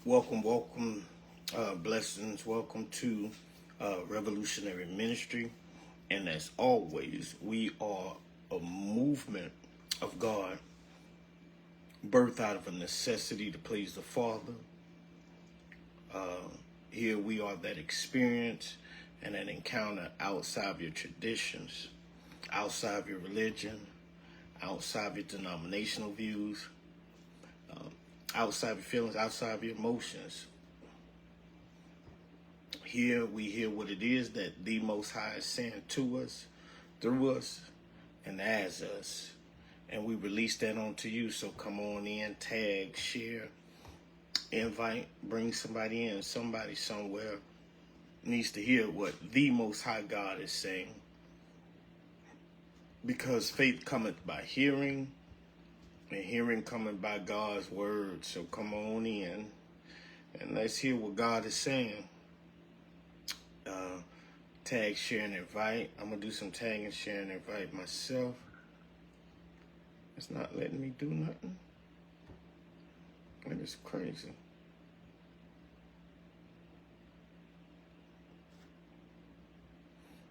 Welcome, blessings. Welcome to Revolutionary Ministry. And as always, we are a movement of God, birthed out of a necessity to please the Father. Here we are that experience and that encounter outside of your traditions, outside of your religion, outside of your denominational views, outside of your feelings, outside of your emotions. Here we hear what it is that the Most High is saying to us, through us, and as us. And we release that onto you. So come on in, tag, share, invite, bring somebody in. Somebody somewhere needs to hear what the Most High God is saying. Because faith cometh by hearing, and hearing coming by God's word. So come on in and let's hear what God is saying. Tag, share, and invite. I'm going to do some tagging, share, and invite myself. It's not letting me do nothing. That is crazy.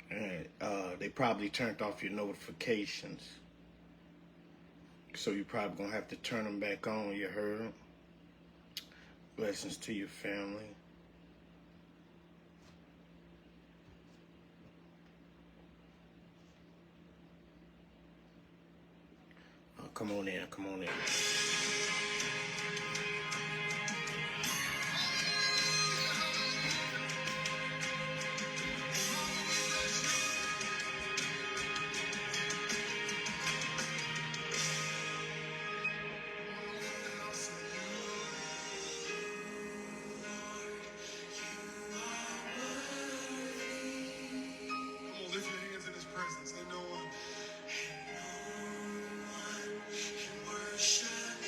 And they probably turned off your notifications. So you're probably going to have to turn them back on. You heard? Blessings to your family. Come on in, come on in. Worship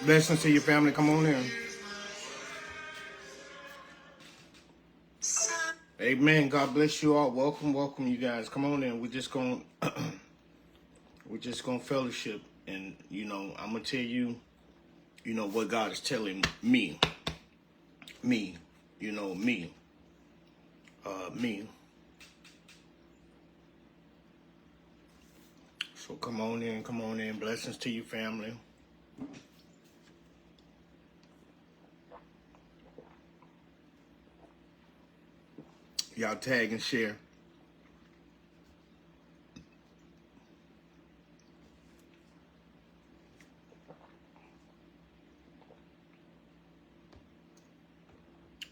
Blessings to your family. Come on in. Amen. God bless you all. Welcome, welcome, you guys. Come on in. We're just gonna fellowship, and I'm gonna tell you, what God is telling me, me. So come on in. Blessings to your family. Y'all tag and share.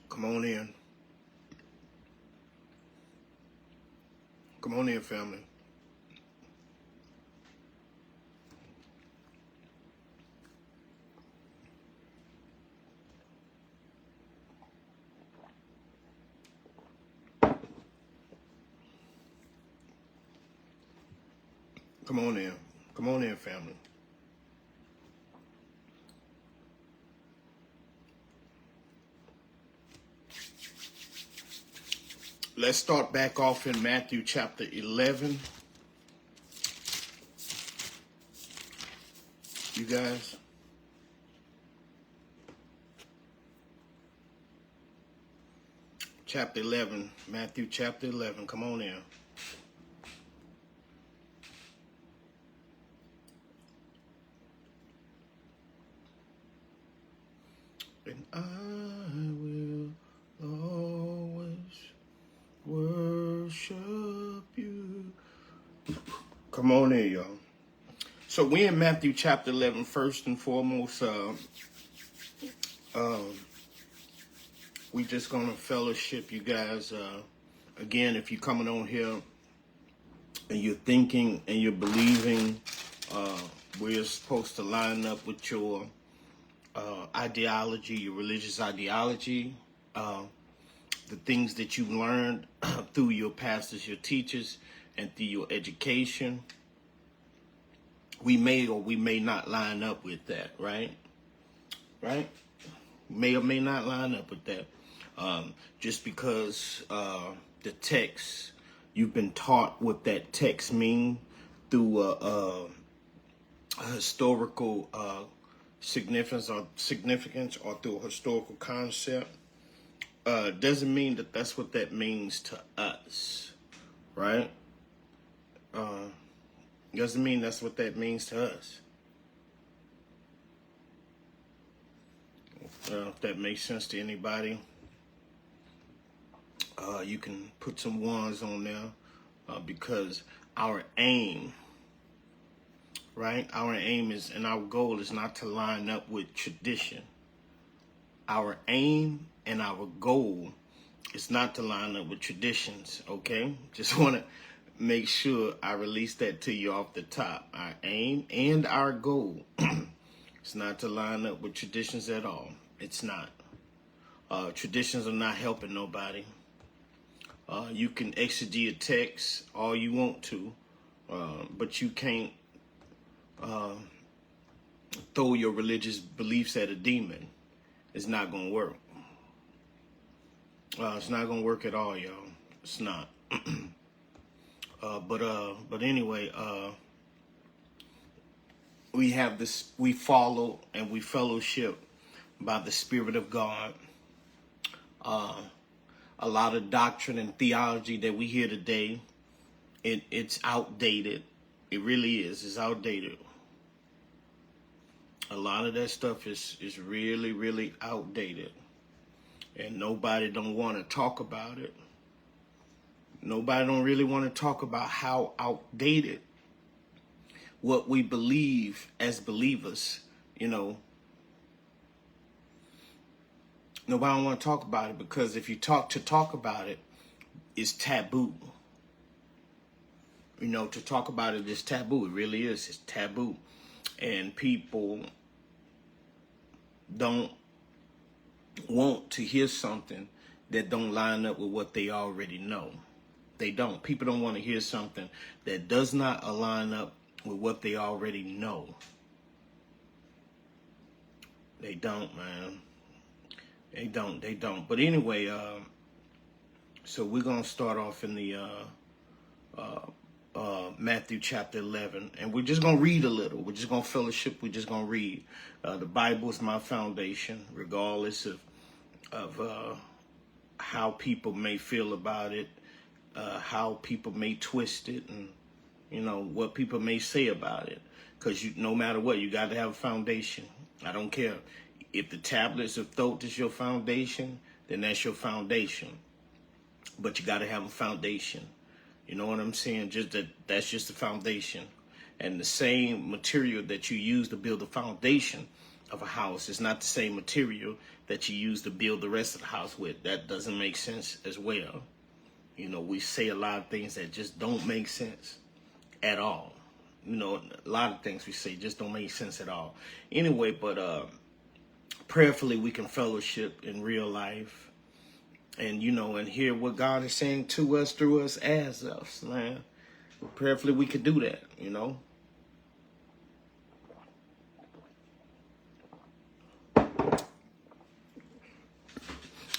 Come on in. Come on in, family. Come on in. Come on in, family. Let's start back off in Matthew chapter 11. You guys. Chapter 11. Matthew chapter 11. Come on in. And I will always worship you. Come on in, y'all. So we're in Matthew chapter 11. First and foremost, we just gonna fellowship, you guys. Again, if you're coming on here and you're thinking and you're believing, we're supposed to line up with your ideology, your religious ideology, the things that you learned through your pastors, your teachers, and through your education. We may or we may not line up with that, right? Right? May or may not line up with that. Just because the text, you've been taught what that text mean through a historical significance or through a historical concept, doesn't mean that that's what that means to us, right? Doesn't mean that's what that means to us. If that makes sense to anybody, you can put some ones on there, because our aim, right? Our aim is, and our goal is not to line up with tradition. Our aim and our goal is not to line up with traditions, okay? Just want to make sure I release that to you off the top. Our aim and our goal is not to line up with traditions at all. It's not. Traditions are not helping nobody. You can exegete a text all you want to, but you can't throw your religious beliefs at a demon. It's not gonna work. It's not gonna work at all, y'all. It's not. But anyway, we have this. We follow and we fellowship by the Spirit of God. A lot of doctrine and theology that we hear today, it's outdated. It really is. It's outdated. A lot of that stuff is really, really outdated. And nobody don't want to talk about it. Nobody don't really want to talk about how outdated what we believe as believers, Nobody don't want to talk about it, because if you talk about it, it's taboo. To talk about it is taboo. It really is. It's taboo. And people don't want to hear something that don't line up with what they already know. They don't. People don't want to hear something that does not align up with what they already know. They don't, man. They don't. But anyway, so we're going to start off in the Matthew chapter 11. And we're just going to read a little. We're just going to fellowship. We're just going to read. The Bible is my foundation, regardless of how people may feel about it, how people may twist it, and, you know, what people may say about it. Because no matter what, you got to have a foundation. I don't care. If the tablets of thought is your foundation, then that's your foundation. But you got to have a foundation. You know what I'm saying? That's just the foundation. And the same material that you use to build the foundation of a house is not the same material that you use to build the rest of the house with. That doesn't make sense as well. You know, we say a lot of things that just don't make sense at all. You know, a lot of things we say just don't make sense at all. Anyway, but prayerfully we can fellowship in real life. And, you know, and hear what God is saying to us, through us, as us, man. Prayerfully we could do that, you know.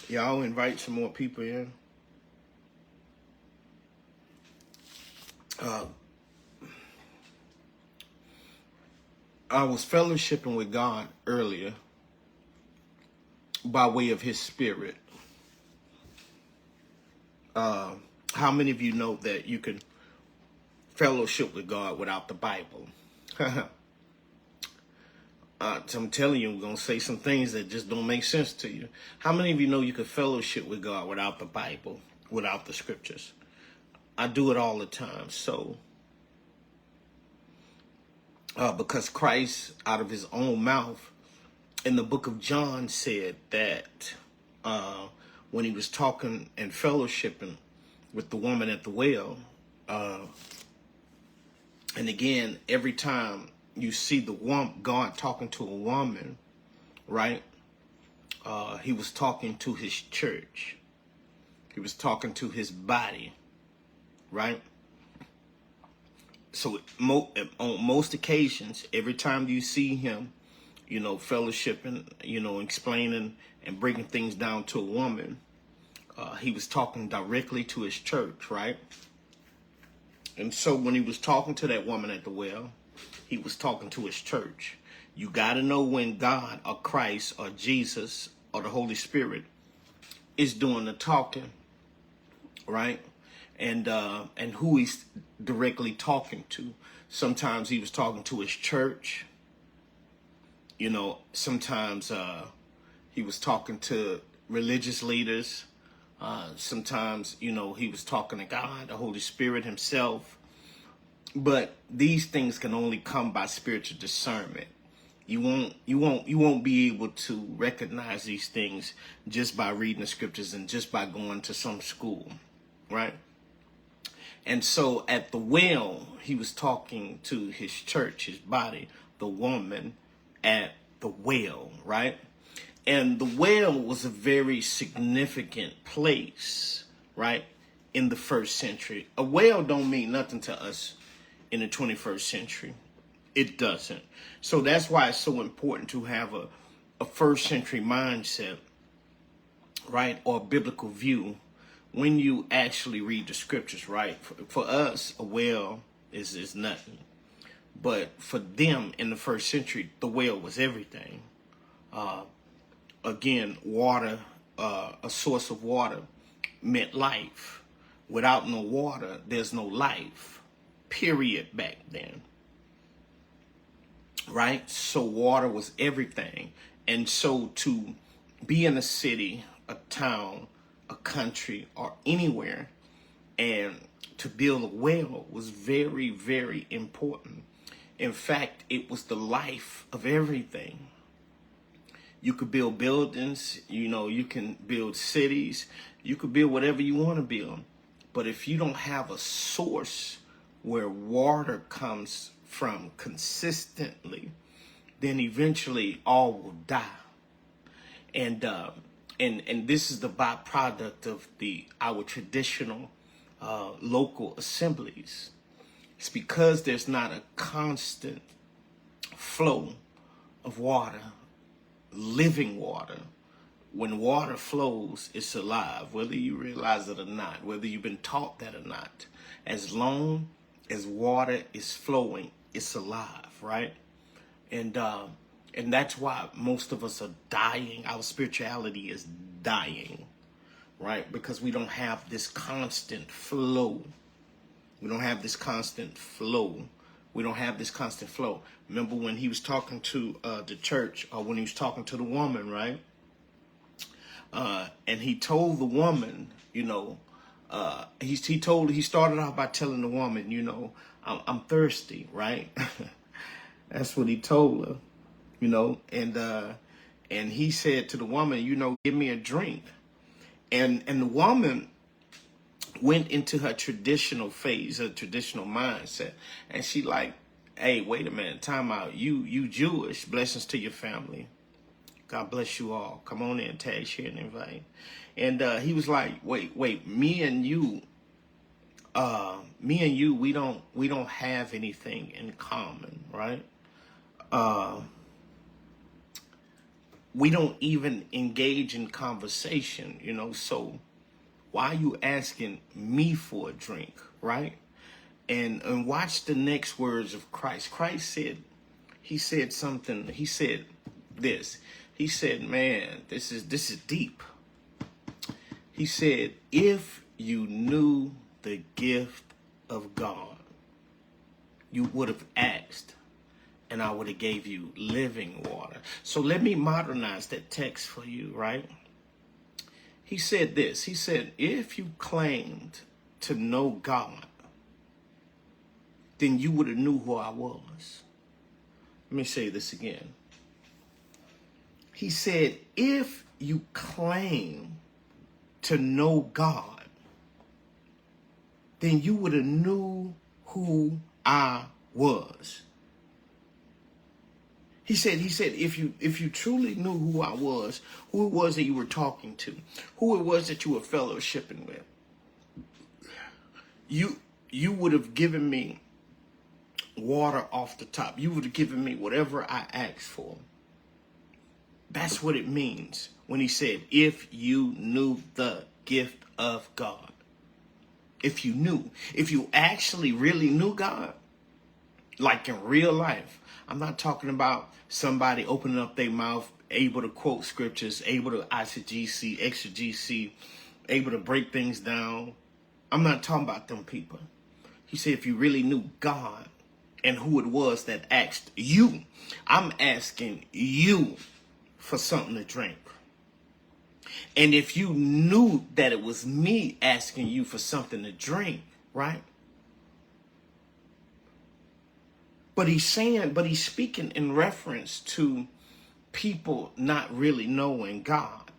Y'all invite some more people in. I was fellowshipping with God earlier by way of his spirit. How many of you know that you can fellowship with God without the Bible? I'm telling you, I'm going to say some things that just don't make sense to you. How many of you know you can fellowship with God without the Bible, without the scriptures? I do it all the time. So, because Christ, out of his own mouth, in the book of John, said that when he was talking and fellowshipping with the woman at the well, and again, every time you see God talking to a woman, right? He was talking to his church. He was talking to his body, right? So on most occasions, every time you see him, you know, fellowshipping, you know, explaining and breaking things down to a woman, he was talking directly to his church, right? And so when he was talking to that woman at the well, he was talking to his church. You got to know when God or Christ or Jesus or the Holy Spirit is doing the talking, right? And who he's directly talking to. Sometimes he was talking to his church. You know, sometimes he was talking to religious leaders. Sometimes, you know, he was talking to God, the Holy Spirit himself. But these things can only come by spiritual discernment. You won't be able to recognize these things just by reading the scriptures and just by going to some school, right? And so at the well, he was talking to his church, his body, the woman at the well, right? And the well was a very significant place, right, in the first century. A well don't mean nothing to us in the 21st century. It doesn't. So that's why it's so important to have a first century mindset, right, or a biblical view when you actually read the scriptures, right? For us, a well is nothing. But for them in the first century, the well was everything. Again, water, a source of water meant life. Without no water, there's no life, period, back then. Right? So water was everything. And so to be in a city, a town, a country, or anywhere, and to build a well was very, very important. In fact, it was the life of everything. You could build buildings, you know, you can build cities, you could build whatever you want to build. But if you don't have a source where water comes from consistently, then eventually all will die. And this is the byproduct of our traditional local assemblies. It's because there's not a constant flow of water. living water. When water flows, it's alive, whether you realize it or not, whether you've been taught that or not. As long as water is flowing, it's alive, right? And that's why most of us are dying. Our spirituality is dying, right? Because we don't have this constant flow. We don't have this constant flow. We don't have this constant flow. Remember when he was talking to the church, or when he was talking to the woman, right? And he told the woman, you know, he started out by telling the woman, you know, I'm thirsty, right? That's what he told her, you know, and he said to the woman, you know, give me a drink. And the woman went into her traditional phase, her traditional mindset. And she like, hey, wait a minute, time out. You Jewish, blessings to your family. God bless you all. Come on in, tag, share, and invite. And he was like, wait, me and you, we don't have anything in common, right? We don't even engage in conversation, you know, so why are you asking me for a drink, right? And watch the next words of Christ. Christ said, he said something, he said this. He said, man, this is deep. He said, if you knew the gift of God, you would have asked, and I would have gave you living water. So let me modernize that text for you, right? He said this. He said, if you claimed to know God, then you would have knew who I was. Let me say this again. He said, if you claim to know God, then you would have knew who I was. He said, if you truly knew who I was, who it was that you were talking to, who it was that you were fellowshipping with, you would have given me water off the top. You would have given me whatever I asked for. That's what it means when he said, if you knew the gift of God. If you actually really knew God, like in real life. I'm not talking about somebody opening up their mouth, able to quote scriptures, able to exegese, able to break things down. I'm not talking about them people. He said, if you really knew God and who it was that asked you, I'm asking you for something to drink. And if you knew that it was me asking you for something to drink, right? But he's speaking in reference to people not really knowing God.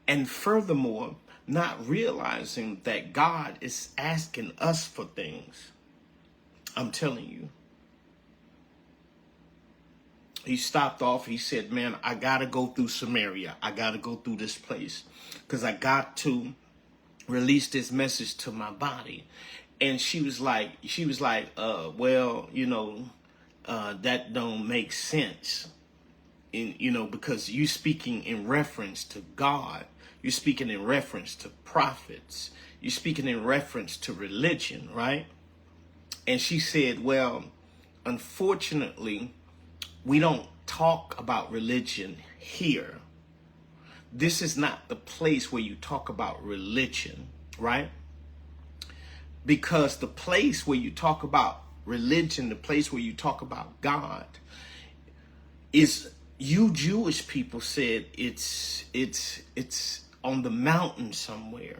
And furthermore, not realizing that God is asking us for things. I'm telling you. He stopped off. He said, man, I got to go through Samaria. I got to go through this place because I got to release this message to my body. And she was like, well, you know, that don't make sense. Because you speaking in reference to God, you're speaking in reference to prophets, you're speaking in reference to religion, right? And she said, well, unfortunately, we don't talk about religion here. This is not the place where you talk about religion, right? Because the place where you talk about religion, the place where you talk about God, is, you Jewish people said it's on the mountain somewhere.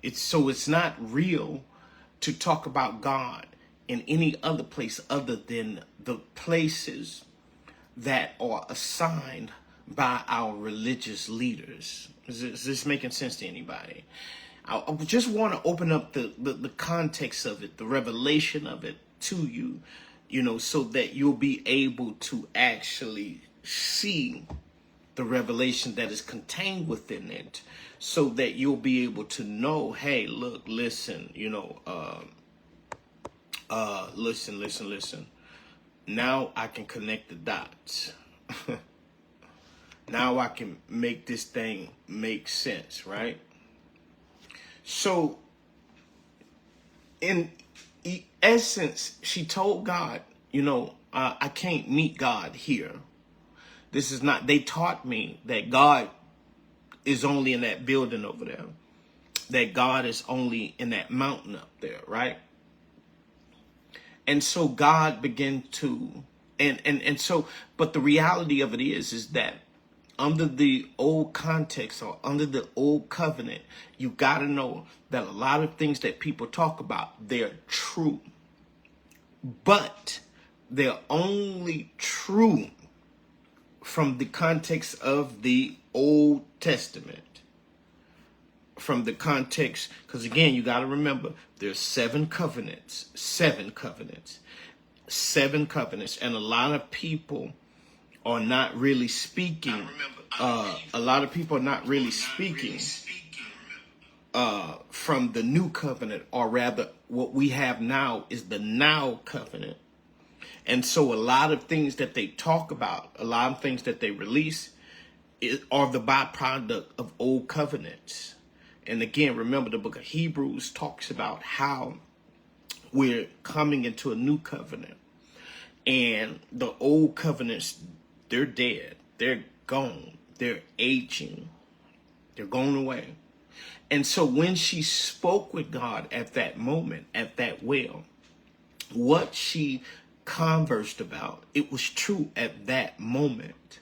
It's not real to talk about God in any other place other than the places that are assigned by our religious leaders. Is this making sense to anybody? I just want to open up the context of it, the revelation of it to you, so that you'll be able to actually see the revelation that is contained within it, so that you'll be able to know, hey, look, listen, listen. Now I can connect the dots. Now I can make this thing make sense, right? So, in essence, she told God, I can't meet God here. This is not, they taught me that God is only in that building over there, that God is only in that mountain up there, right? And so God began to, and so, but the reality of it is that under the old context or under the old covenant, you got to know that a lot of things that people talk about, they're true, but they're only true from the context of the Old Testament. From the context, because again, you got to remember, there's seven covenants, and a lot of people are not really speaking. A lot of people are not really speaking from the new covenant, or rather, what we have now is the now covenant. And so, a lot of things that they talk about, a lot of things that they release, are the byproduct of old covenants. And again, remember, the book of Hebrews talks about how we're coming into a new covenant. And the old covenants, they're dead. They're gone. They're aging. They're going away. And so when she spoke with God at that moment, at that well, what she conversed about, it was true at that moment.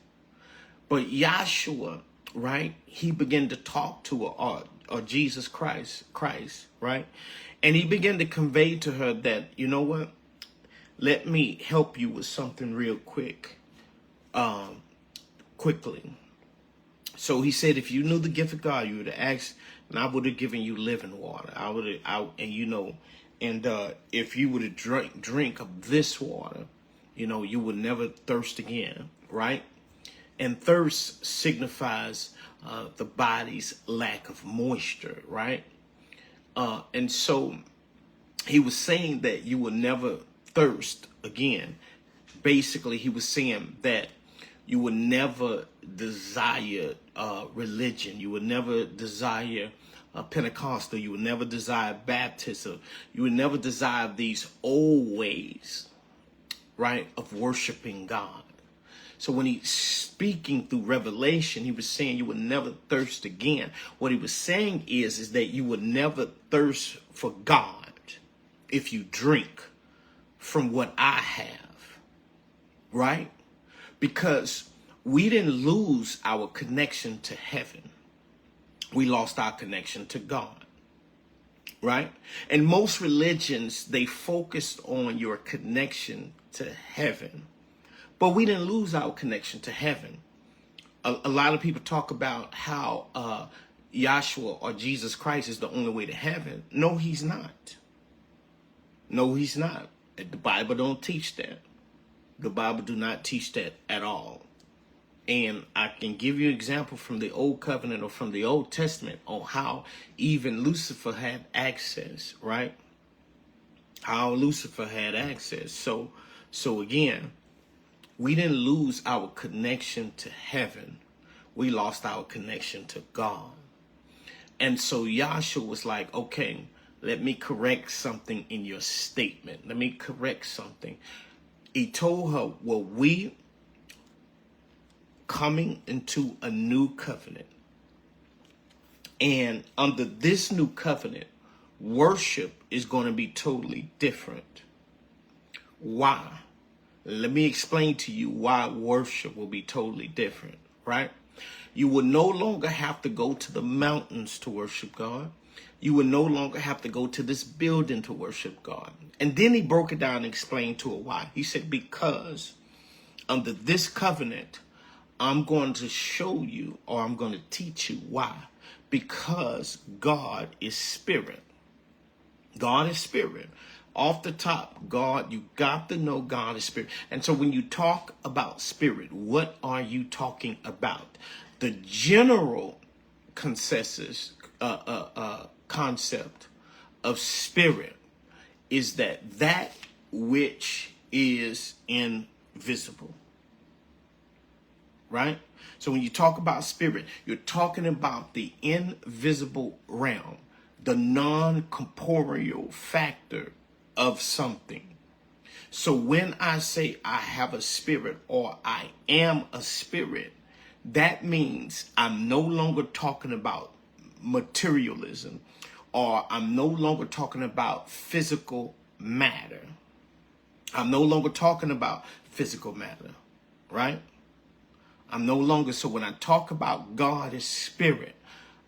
But Yahshua, right, he began to talk to her, or Jesus Christ, right? And he began to convey to her that, you know what? Let me help you with something real quickly. So he said, if you knew the gift of God, you would have asked, and I would have given you living water. If you would have drink of this water, you would never thirst again, right? And thirst signifies the body's lack of moisture, right? And so he was saying that you will never thirst again. Basically, he was saying that you will never desire religion. You will never desire Pentecostal. You will never desire baptism. You will never desire these old ways, right, of worshiping God. So when he's speaking through revelation, he was saying you would never thirst again. What he was saying is that you would never thirst for God if you drink from what I have, right? Because we didn't lose our connection to heaven. We lost our connection to God, right? And most religions, they focused on your connection to heaven. But we didn't lose our connection to heaven. A lot of people talk about how Yahshua or Jesus Christ is the only way to heaven. No, he's not. No, he's not. The Bible don't teach that. The Bible do not teach that at all. And I can give you an example from the Old Covenant or from the Old Testament on how even Lucifer had access, right? How Lucifer had access. So again, we didn't lose our connection to heaven. We lost our connection to God. And so Yahshua was like, okay, let me correct something in your statement. Let me correct something. He told her, well, we coming into a new covenant. And under this new covenant, worship is going to be totally different. Why? Let me explain to you why worship will be totally different, right? You will no longer have to go to the mountains to worship God. You will no longer have to go to this building to worship God. And then he broke it down and explained to her why. He said, because under this covenant, I'm going to show you, or I'm going to teach you why. Because God is spirit. God is spirit. Off the top, God, you got to know God is spirit. And so when you talk about spirit, what are you talking about? The general consensus, concept of spirit is that which is invisible. right? So when you talk about spirit, you're talking about the invisible realm, the non-corporeal factor of something. So when I say I have a spirit or I am a spirit, that means I'm no longer talking about materialism, or I'm no longer talking about physical matter. I'm no longer talking about physical matter, right? I'm no longer, so when I talk about God as spirit,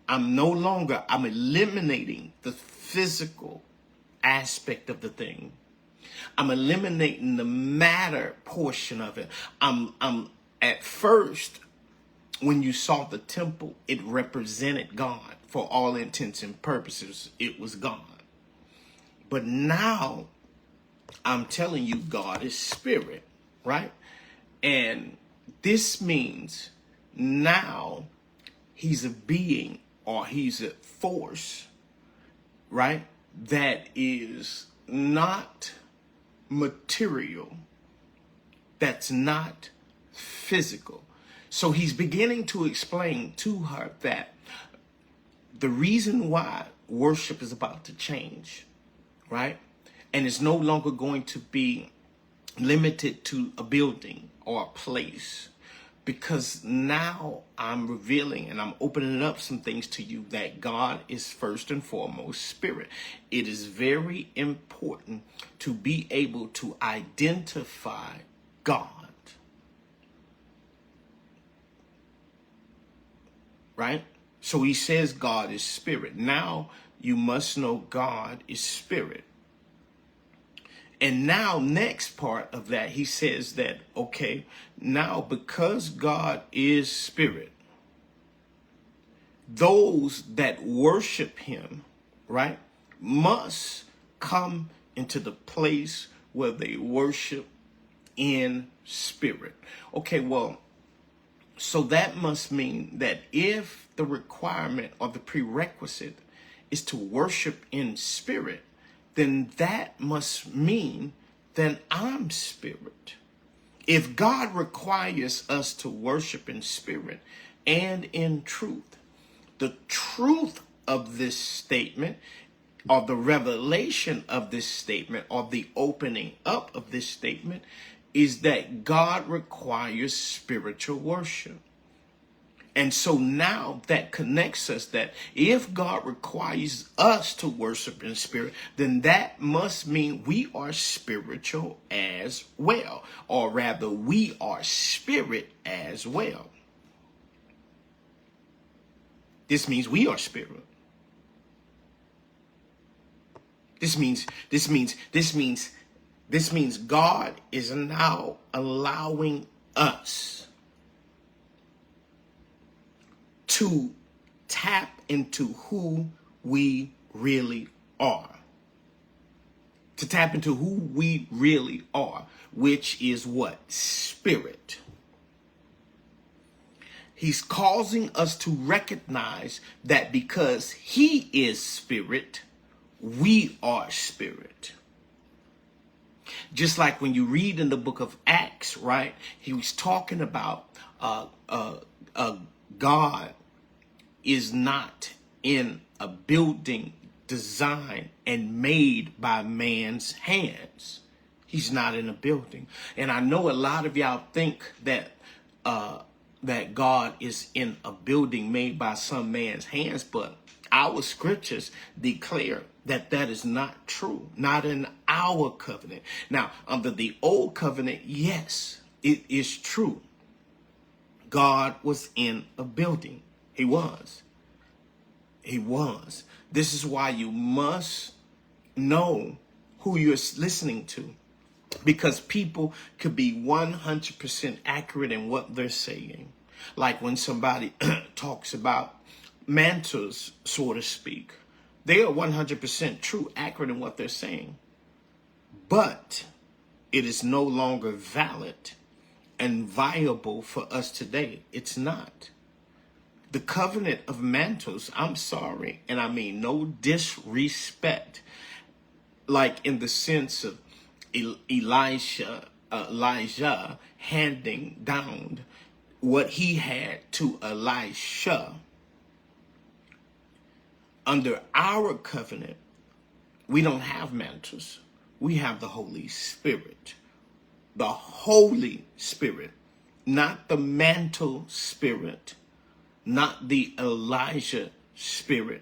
I'm eliminating the physical aspect of the thing. I'm eliminating the matter portion of it. I'm at first, when you saw the temple, it represented God. For all intents and purposes, it was God. But now I'm telling you, God is spirit, right? And this means now he's a being, or he's a force, right? That is not material, that's not physical. So he's beginning to explain to her that the reason why worship is about to change, right? And it's no longer going to be limited to a building or a place, because now I'm revealing and I'm opening up some things to you that God is first and foremost spirit. It is very important to be able to identify God, right? So he says God is spirit. Now you must know God is spirit. And now, next part of that, he says that, okay, now because God is spirit, those that worship him, right, must come into the place where they worship in spirit. Okay, well, so that must mean that if the requirement or the prerequisite is to worship in spirit, then that must mean that I'm spirit. If God requires us to worship in spirit and in truth, the truth of this statement, or the revelation of this statement, or the opening up of this statement, is that God requires spiritual worship. And so now that connects us, that if God requires us to worship in spirit, then that must mean we are spiritual as well, or rather we are spirit as well. This means we are spirit. This means God is now allowing us to tap into who we really are. To tap into who we really are, which is what? Spirit. He's causing us to recognize that because he is spirit, we are spirit. Just like when you read in the book of Acts, right? He was talking about God is not in a building designed and made by man's hands. He's not in a building. And I know a lot of y'all think that that God is in a building made by some man's hands, but our scriptures declare that that is not true, not in our covenant. Now, under the old covenant, yes, it is true. God was in a building. He was. He was. This is why you must know who you're listening to, because people could be 100% accurate in what they're saying. Like when somebody talks about mantles, so to speak, they are 100% true, accurate in what they're saying. But it is no longer valid and viable for us today. It's not. The covenant of mantles, I'm sorry, and I mean no disrespect, like in the sense of Elijah handing down what he had to Elisha, under our covenant, we don't have mantles. We have the Holy Spirit. The Holy Spirit, not the mantle spirit, not the Elijah spirit,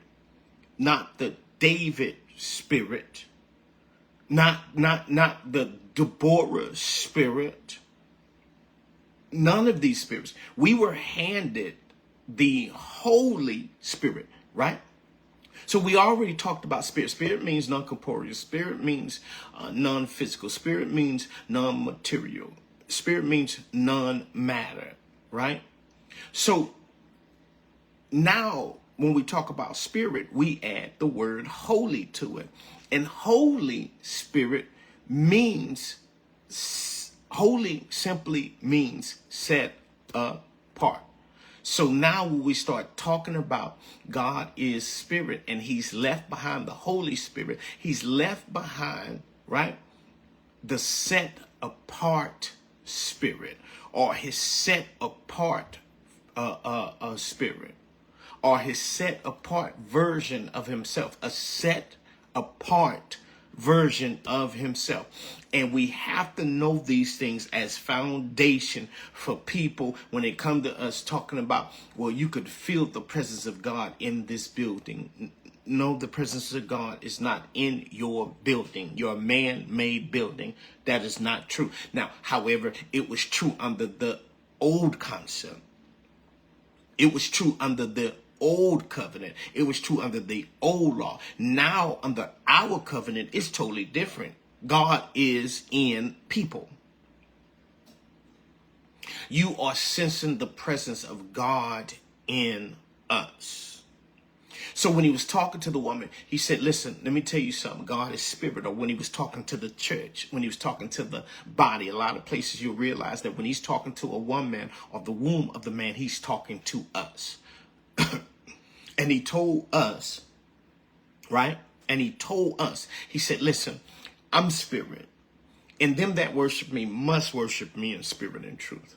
not the David spirit, not the Deborah spirit. None of these spirits. We were handed the Holy Spirit, right? So we already talked about spirit. Spirit means non-corporeal. Spirit means non-physical. Spirit means non-material. Spirit means non-matter, right? So now when we talk about spirit, we add the word holy to it. And Holy Spirit means, holy simply means set apart. So now when we start talking about God is spirit and he's left behind the Holy Spirit, he's left behind, right, the set apart spirit, or his set apart spirit, or his set apart version of himself, a set apart version of himself. And we have to know these things as foundation for people when it comes to us talking about, well, you could feel the presence of God in this building. No, the presence of God is not in your building, your man-made building. That is not true. Now, however, it was true under the old concept. It was true under the old covenant. It was true under the old law. Now, under our covenant, it's totally different. God is in people. You are sensing the presence of God in us. So when he was talking to the woman, he said, listen, let me tell you something. God is spirit. Or when he was talking to the church, when he was talking to the body, a lot of places you'll realize that when he's talking to a woman or the womb of the man, he's talking to us. And he told us, right? And he told us, he said, listen, I'm spirit, and them that worship me must worship me in spirit and truth.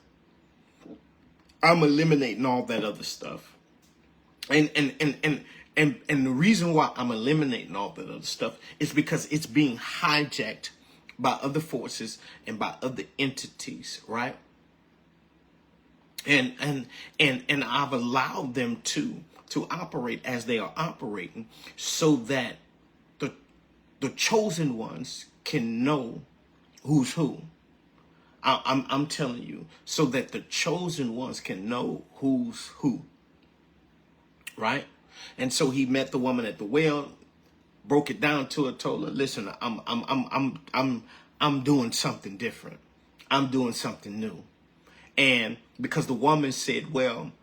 I'm eliminating all that other stuff. And the reason why I'm eliminating all that other stuff is because it's being hijacked by other forces and by other entities, right? And I've allowed them to operate as they are operating, so that the chosen ones can know who's who. I'm telling you, so that the chosen ones can know who's who, right? And so he met the woman at the well, broke it down to her, told her, listen, I'm doing something different. I'm doing something new. And because the woman said, well,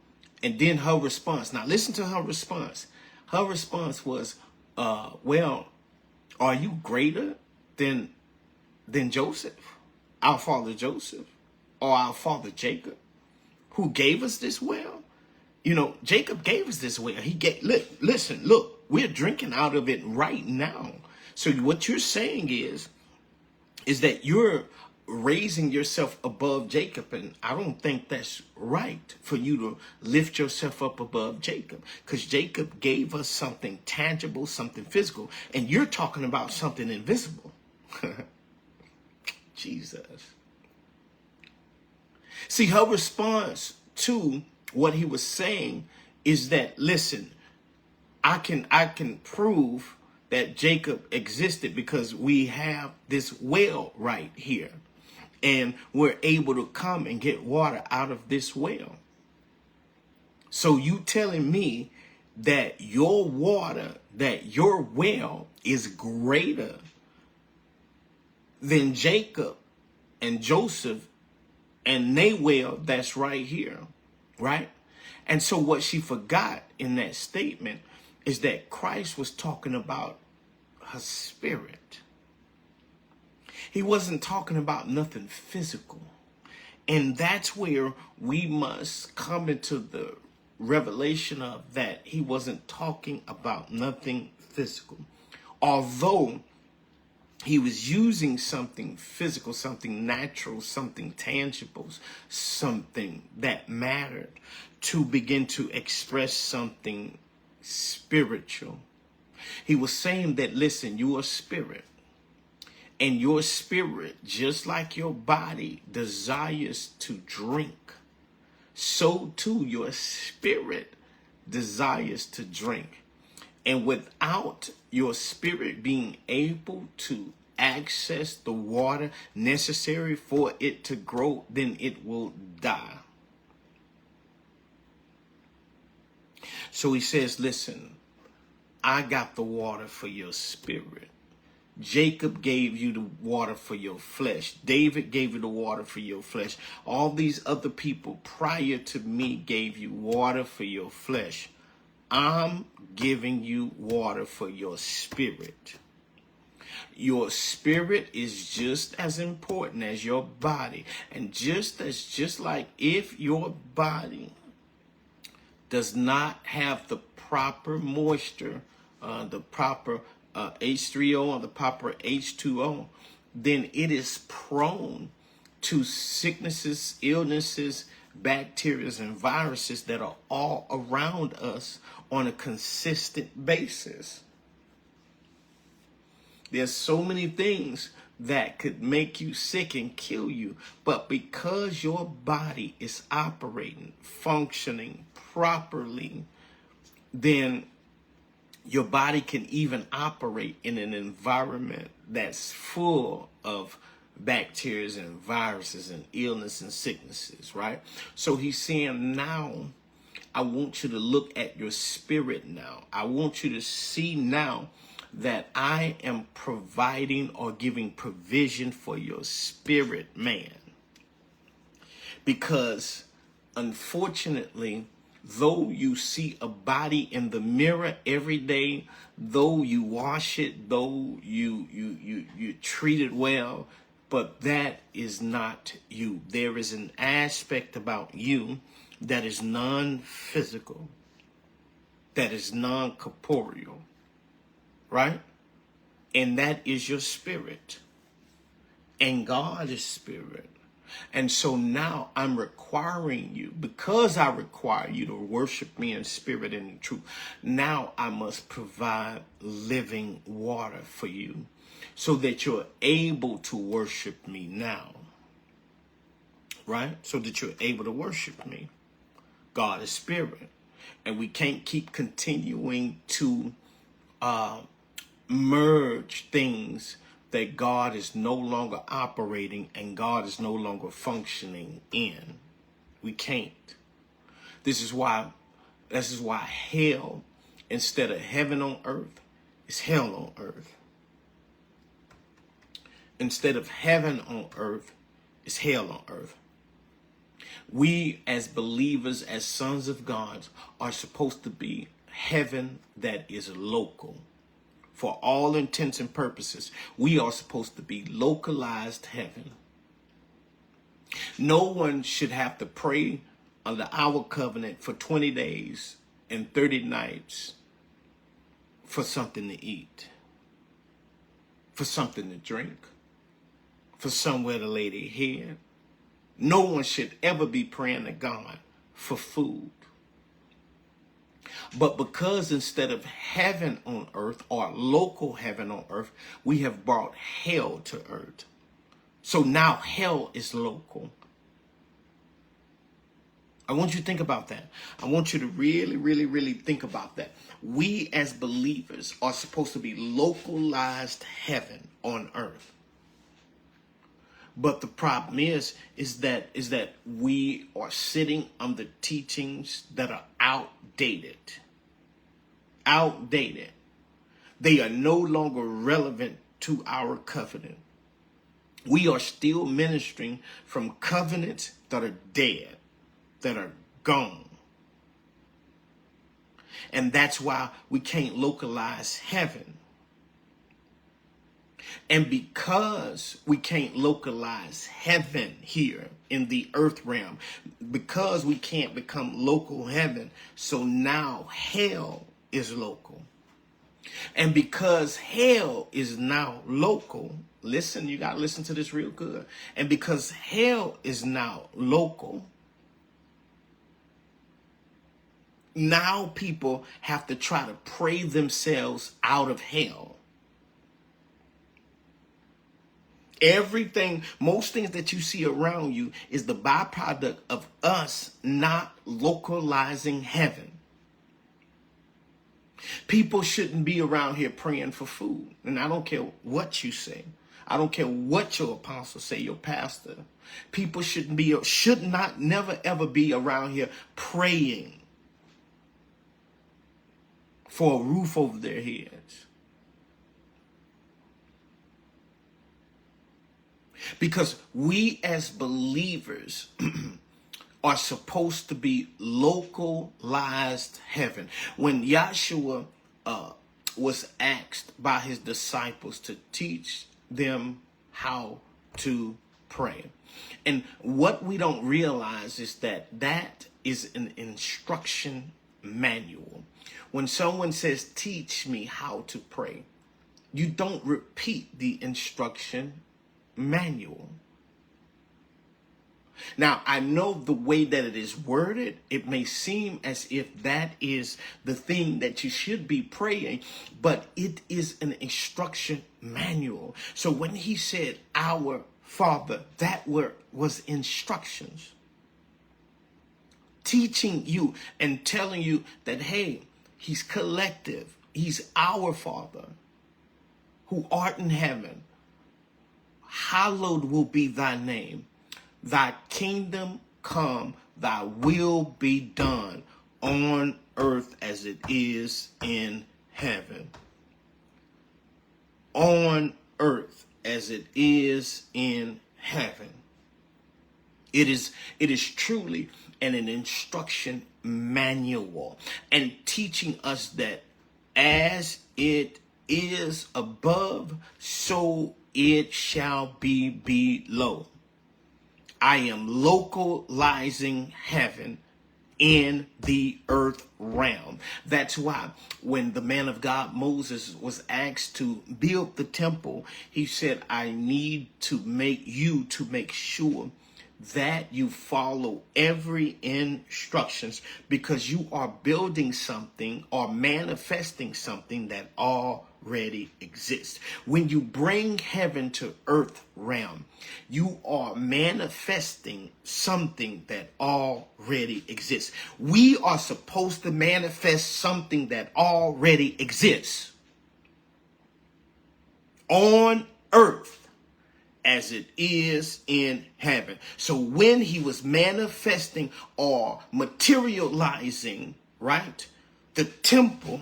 and then her response, now listen to her response. Her response was, well, are you greater than Joseph, our father Joseph, or our father Jacob, who gave us this well? You know, Jacob gave us this well. He gave, listen, look, we're drinking out of it right now. So what you're saying is that you're raising yourself above Jacob, and I don't think that's right for you to lift yourself up above Jacob, because Jacob gave us something tangible, something physical, and you're talking about something invisible. Jesus. See, her response to what he was saying is that, listen, I can prove that Jacob existed because we have this well right here. And we're able to come and get water out of this well. So you telling me that your water, that your well is greater than Jacob and Joseph and they well that's right here, right? And so what she forgot in that statement is that Christ was talking about her spirit. He wasn't talking about nothing physical. And that's where we must come into the revelation of that he wasn't talking about nothing physical. Although He was using something physical, something natural, something tangible, something that mattered to begin to express something spiritual. He was saying that, listen, you are spirit. And your spirit, just like your body, desires to drink. So too your spirit desires to drink. And without your spirit being able to access the water necessary for it to grow, then it will die. So he says, listen, I got the water for your spirit. Jacob gave you the water for your flesh. David gave you the water for your flesh. All these other people prior to me gave you water for your flesh. I'm giving you water for your spirit. Your spirit is just as important as your body. And just like if your body does not have the proper moisture, the proper H3O or the proper H2O, then it is prone to sicknesses, illnesses, bacteria, and viruses that are all around us on a consistent basis. There's so many things that could make you sick and kill you, but because your body is operating, functioning properly, then your body can even operate in an environment that's full of bacteria and viruses and illness and sicknesses, right? So he's saying now, I want you to look at your spirit now. I want you to see now that I am providing or giving provision for your spirit, man. Because unfortunately, though you see a body in the mirror every day, though you wash it, though you treat it well, but that is not you. There is an aspect about you that is non-physical, that is non-corporeal, right? And that is your spirit. And God is spirit. And so now I'm requiring you, because I require you to worship me in spirit and in truth. Now I must provide living water for you so that you're able to worship me now. Right? So that you're able to worship me. God is spirit. And we can't keep continuing to merge things that God is no longer operating and God is no longer functioning in. We can't. This is why hell, instead of heaven on earth, is hell on earth. Instead of heaven on earth, is hell on earth. We as believers, as sons of God, are supposed to be heaven that is local. For all intents and purposes, we are supposed to be localized heaven. No one should have to pray under our covenant for 20 days and 30 nights for something to eat, for something to drink, for somewhere to lay their head. No one should ever be praying to God for food. But because instead of heaven on earth or local heaven on earth, we have brought hell to earth. So now hell is local. I want you to think about that. I want you to really, really, really think about that. We as believers are supposed to be localized heaven on earth. But the problem is that we are sitting under teachings that are outdated. Outdated. They are no longer relevant to our covenant. We are still ministering from covenants that are dead, that are gone. And that's why we can't localize heaven. And because we can't localize heaven here in the earth realm, because we can't become local heaven, so now hell is local. And because hell is now local, listen, you got to listen to this real good. And because hell is now local, now people have to try to pray themselves out of hell. Everything, most things that you see around you is the byproduct of us not localizing heaven. People shouldn't be around here praying for food. And I don't care what you say. I don't care what your apostle say, your pastor. People should not never ever be around here praying for a roof over their heads. Because we as believers are supposed to be localized heaven. When Yahshua was asked by his disciples to teach them how to pray. And what we don't realize is that that is an instruction manual. When someone says, teach me how to pray, you don't repeat the instruction manual. Now, I know the way that it is worded, it may seem as if that is the thing that you should be praying, but it is an instruction manual. So when he said, our Father, that word was instructions. Teaching you and telling you that, hey, he's collective. He's our Father who art in heaven. Hallowed will be thy name. Thy kingdom come, thy will be done on earth as it is in heaven. On earth as it is in heaven. It is truly an instruction manual and teaching us that as it is above, so it shall be below. I am localizing heaven in the earth realm. That's why when the man of God Moses was asked to build the temple, he said, I need to make sure that you follow every instructions, because you are building something or manifesting something that already exists. When you bring heaven to earth realm, you are manifesting something that already exists. We are supposed to manifest something that already exists on earth as it is in heaven. So when he was manifesting or materializing, right, the temple,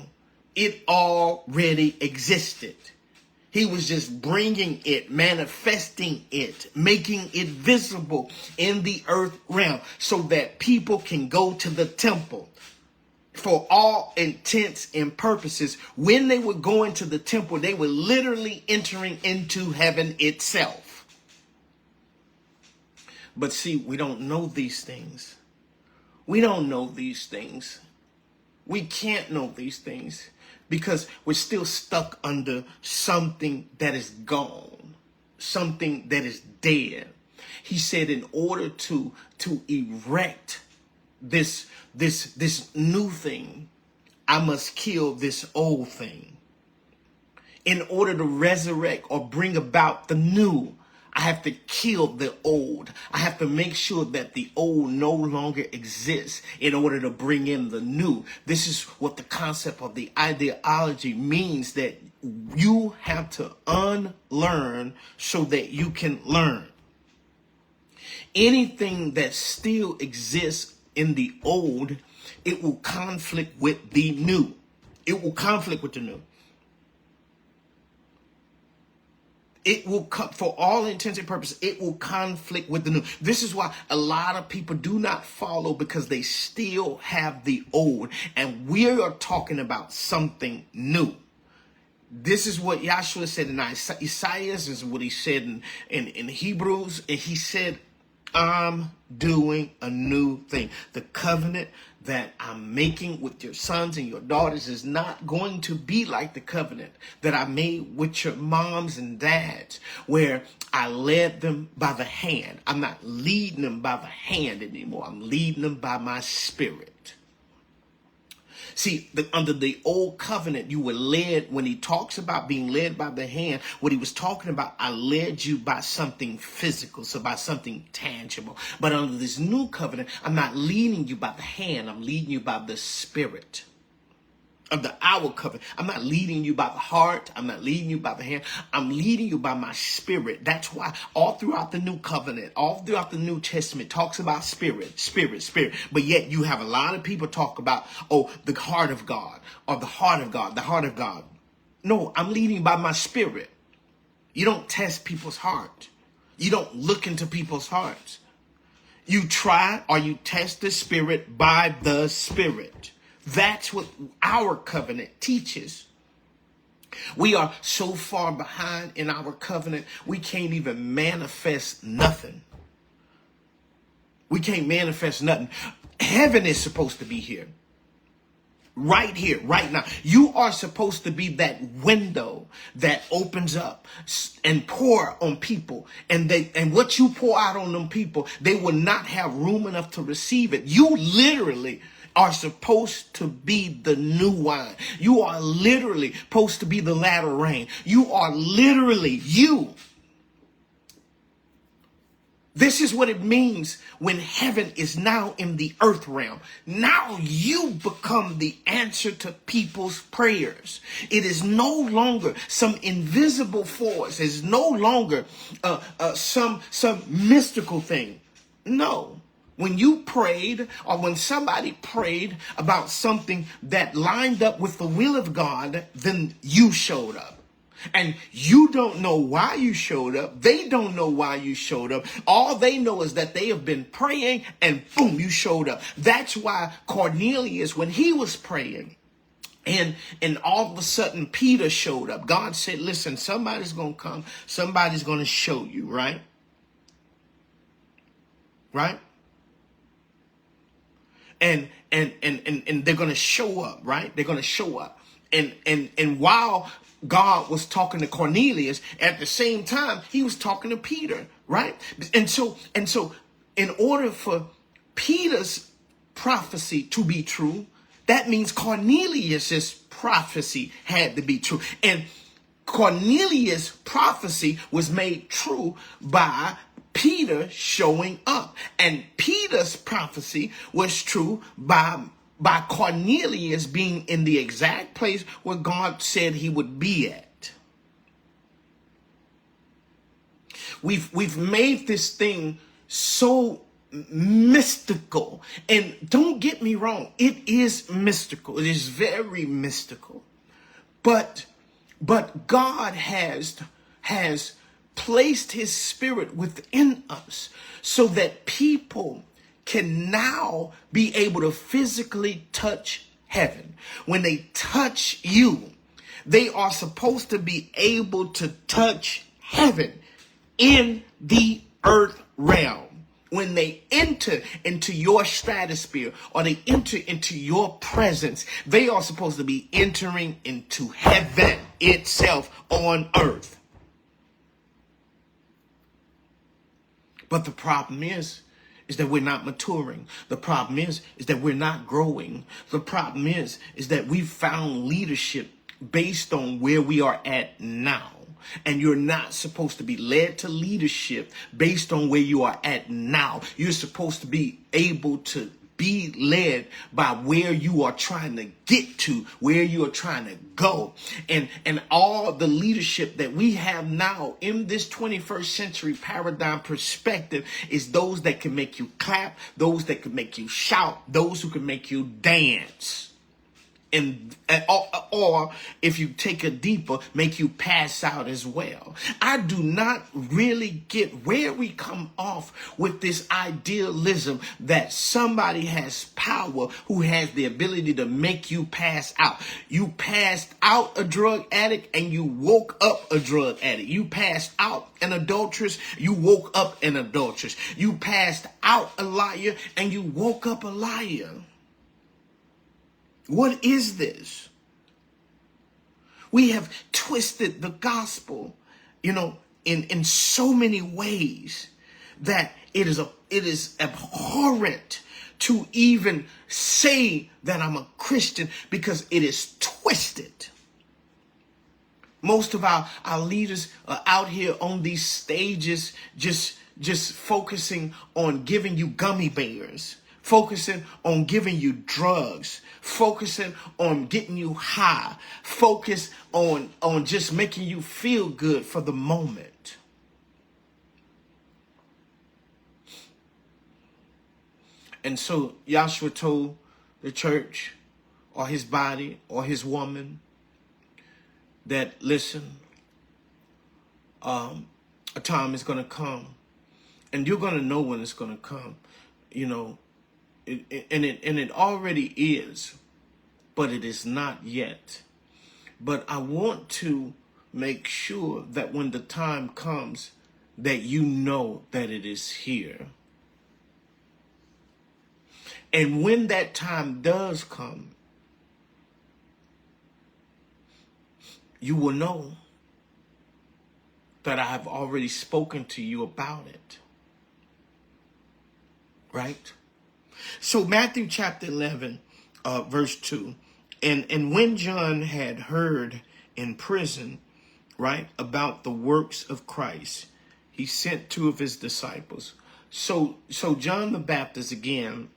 it already existed. He was just bringing it, manifesting it, making it visible in the earth realm so that people can go to the temple. For all intents and purposes, when they were going to the temple, they were literally entering into heaven itself. But see, we don't know these things. We don't know these things. We can't know these things because we're still stuck under something that is gone, something that is dead. He said in order to erect this new thing, I must kill this old thing. In order to resurrect or bring about the new, I have to kill the old. I have to make sure that the old no longer exists in order to bring in the new. This is what the concept of the ideology means, that you have to unlearn so that you can learn. Anything that still exists in the old, it will conflict with the new. It will conflict with the new. It will come, for all intents and purposes, it will conflict with the new. This is why a lot of people do not follow, because they still have the old. And we are talking about something new. This is what Yahshua said in Isaiah. This is what he said in Hebrews. And he said, I'm doing a new thing. The covenant that I'm making with your sons and your daughters is not going to be like the covenant that I made with your moms and dads, where I led them by the hand. I'm not leading them by the hand anymore. I'm leading them by my spirit. See, under the old covenant, you were led. When he talks about being led by the hand, what he was talking about, I led you by something physical, so by something tangible. But under this new covenant, I'm not leading you by the hand. I'm leading you by the spirit. Of our covenant, I'm not leading you by the heart. I'm not leading you by the hand. I'm leading you by my spirit. That's why all throughout the new covenant, all throughout the New Testament, talks about spirit. But yet you have a lot of people talk about, oh, the heart of God, or the heart of God, the heart of God. No, I'm leading by my spirit. You don't test people's heart. You don't look into people's hearts. You try or you test the spirit by the spirit. That's what our covenant teaches. We are so far behind in our covenant, we can't even manifest nothing. We can't manifest nothing. Heaven is supposed to be here. Right here, right now. You are supposed to be that window that opens up and pour on people. And what you pour out on them people, they will not have room enough to receive it. You literally are supposed to be the new wine. You are literally supposed to be the latter rain. You are literally you. This is what it means when heaven is now in the earth realm. Now you become the answer to people's prayers. It is no longer some invisible force. It is no longer some mystical thing. No. When you prayed, or when somebody prayed about something that lined up with the will of God, then you showed up. And you don't know why you showed up. They don't know why you showed up. All they know is that they have been praying and boom, you showed up. That's why Cornelius, when he was praying, and all of a sudden Peter showed up. God said, listen, somebody's going to come. Somebody's going to show you, right? Right? And they're going to show up, right? They're going to show up. And while God was talking to Cornelius, at the same time, he was talking to Peter, right? And so in order for Peter's prophecy to be true, that means Cornelius's prophecy had to be true. And Cornelius' prophecy was made true by Peter showing up. And Peter's prophecy was true by Cornelius being in the exact place where God said he would be at. We've made this thing so mystical. And don't get me wrong, it is mystical. It is very mystical. But God has placed his spirit within us so that people can now be able to physically touch heaven. When they touch you, they are supposed to be able to touch heaven in the earth realm. When they enter into your stratosphere or they enter into your presence, they are supposed to be entering into heaven itself on earth. But the problem is that we're not maturing. The problem is that we're not growing. The problem is that we've found leadership based on where we are at now. And you're not supposed to be led to leadership based on where you are at now. You're supposed to be able to be led by where you are trying to get to, where you are trying to go. And all the leadership that we have now in this 21st century paradigm perspective is those that can make you clap, those that can make you shout, those who can make you dance. or if you take a deeper, make you pass out as well. I do not really get where we come off with this idealism that somebody has power who has the ability to make you pass out. You passed out a drug addict and you woke up a drug addict. You passed out an adulteress, you woke up an adulteress. You passed out a liar and you woke up a liar. What is this? We have twisted the gospel, in so many ways that it is abhorrent to even say that I'm a Christian because it is twisted. Most of our leaders are out here on these stages just focusing on giving you gummy bears, focusing on giving you drugs, focusing on getting you high, focus on just making you feel good for the moment. And so Yahshua told the church or his body or his woman that, listen, a time is going to come and you're going to know when it's going to come, it already is, but it is not yet. But I want to make sure that when the time comes, that you know that it is here. And when that time does come, you will know that I have already spoken to you about it. Right? So Matthew chapter 11, verse 2. And when John had heard in prison, right, about the works of Christ, he sent 2 of his disciples. So John the Baptist, again,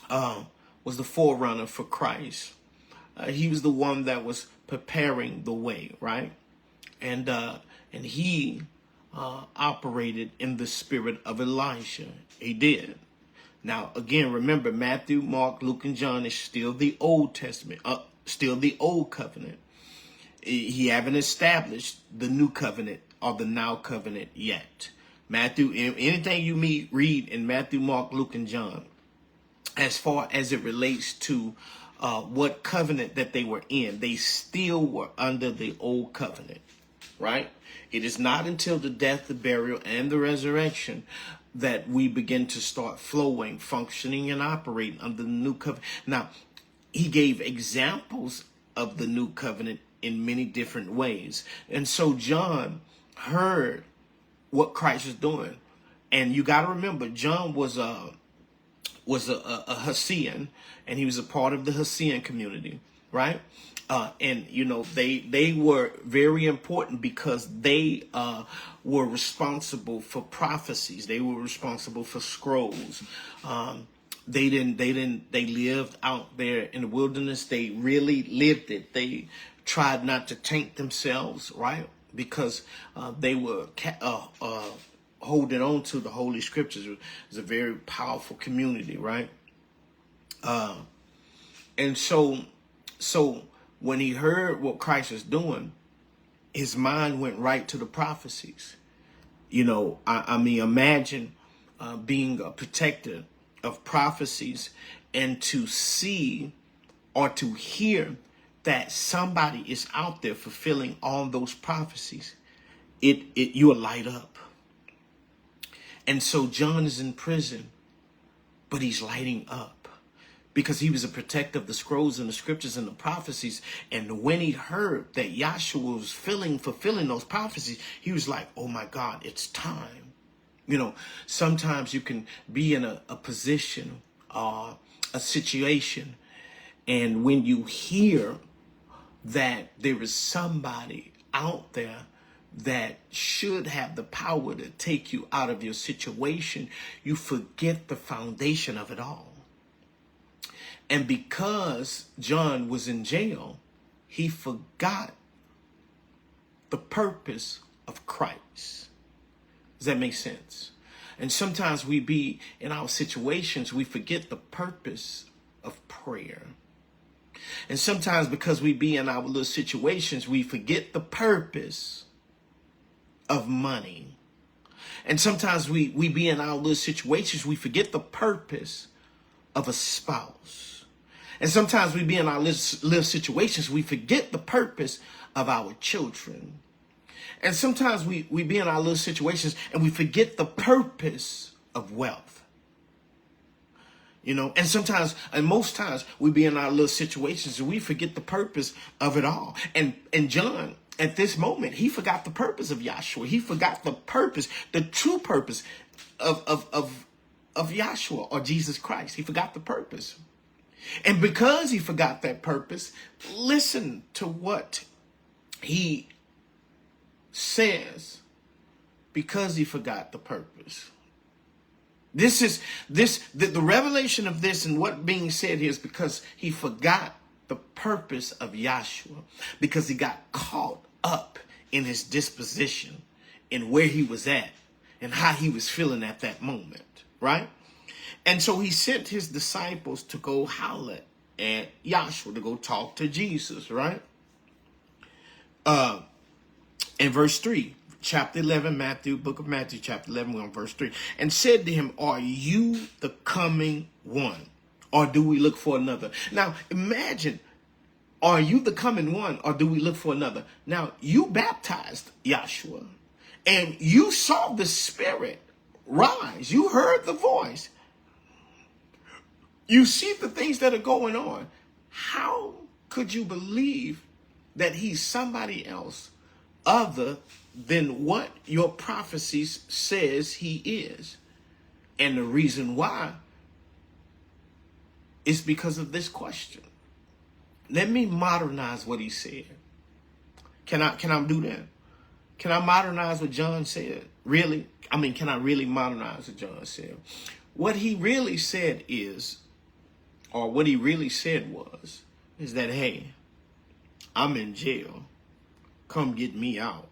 was the forerunner for Christ. He was the one that was preparing the way, right? And he operated in the spirit of Elijah. He did. Now, again, remember, Matthew, Mark, Luke, and John is still the Old Testament, still the Old Covenant. He haven't established the New Covenant or the Now Covenant yet. Matthew, anything you read in Matthew, Mark, Luke, and John, as far as it relates to what covenant that they were in, they still were under the Old Covenant, right? It is not until the death, the burial, and the resurrection that we begin to start flowing, functioning, and operating under the New Covenant. Now, he gave examples of the New Covenant in many different ways. And so John heard what Christ was doing. And you got to remember, John was a Hassian, and he was a part of the Hassian community, right? And they were very important because they were responsible for prophecies. They were responsible for scrolls. They lived out there in the wilderness. They really lived it. They tried not to taint themselves, right? Because they were holding on to the Holy Scriptures. It was a very powerful community, right? And so when he heard what Christ was doing, his mind went right to the prophecies. Imagine being a protector of prophecies and to see or to hear that somebody is out there fulfilling all those prophecies. You will light up. And so John is in prison, but he's lighting up because he was a protector of the scrolls and the scriptures and the prophecies. And when he heard that Yahshua was fulfilling those prophecies, he was like, oh my God, it's time. Sometimes you can be in a position, a situation, and when you hear that there is somebody out there that should have the power to take you out of your situation, you forget the foundation of it all. And because John was in jail, he forgot the purpose of Christ. Does that make sense? And sometimes we be in our situations, we forget the purpose of prayer. And sometimes because we be in our little situations, we forget the purpose of money. And sometimes we be in our little situations, we forget the purpose of a spouse. And sometimes we be in our little situations, we forget the purpose of our children. And sometimes we be in our little situations and we forget the purpose of wealth. You know, and sometimes, and most times, we be in our little situations and we forget the purpose of it all. And John, at this moment, he forgot the purpose of Yahshua. He forgot the purpose, the true purpose of Yahshua or Jesus Christ. He forgot the purpose. And because he forgot that purpose, listen to what he says because he forgot the purpose. The revelation of this and what being said here is because he forgot the purpose of Yahshua, because he got caught up in his disposition, in where he was at and how he was feeling at that moment, right? And so he sent his disciples to go holler at Yahshua, to go talk to Jesus, right? In verse 3, chapter 11, book of Matthew, chapter 11, we're on verse 3, and said to him, are you the coming one, or do we look for another? Now, imagine, are you the coming one, or do we look for another? Now, you baptized Yahshua, and you saw the Spirit rise. You heard the voice. You see the things that are going on. How could you believe that he's somebody else other than what your prophecies says he is? And the reason why is because of this question. Let me modernize what he said. Can I do that? Can I modernize what John said? Really? I mean, can I really modernize what John said? What he really said is, or what he really said was, is that, hey, I'm in jail. Come get me out.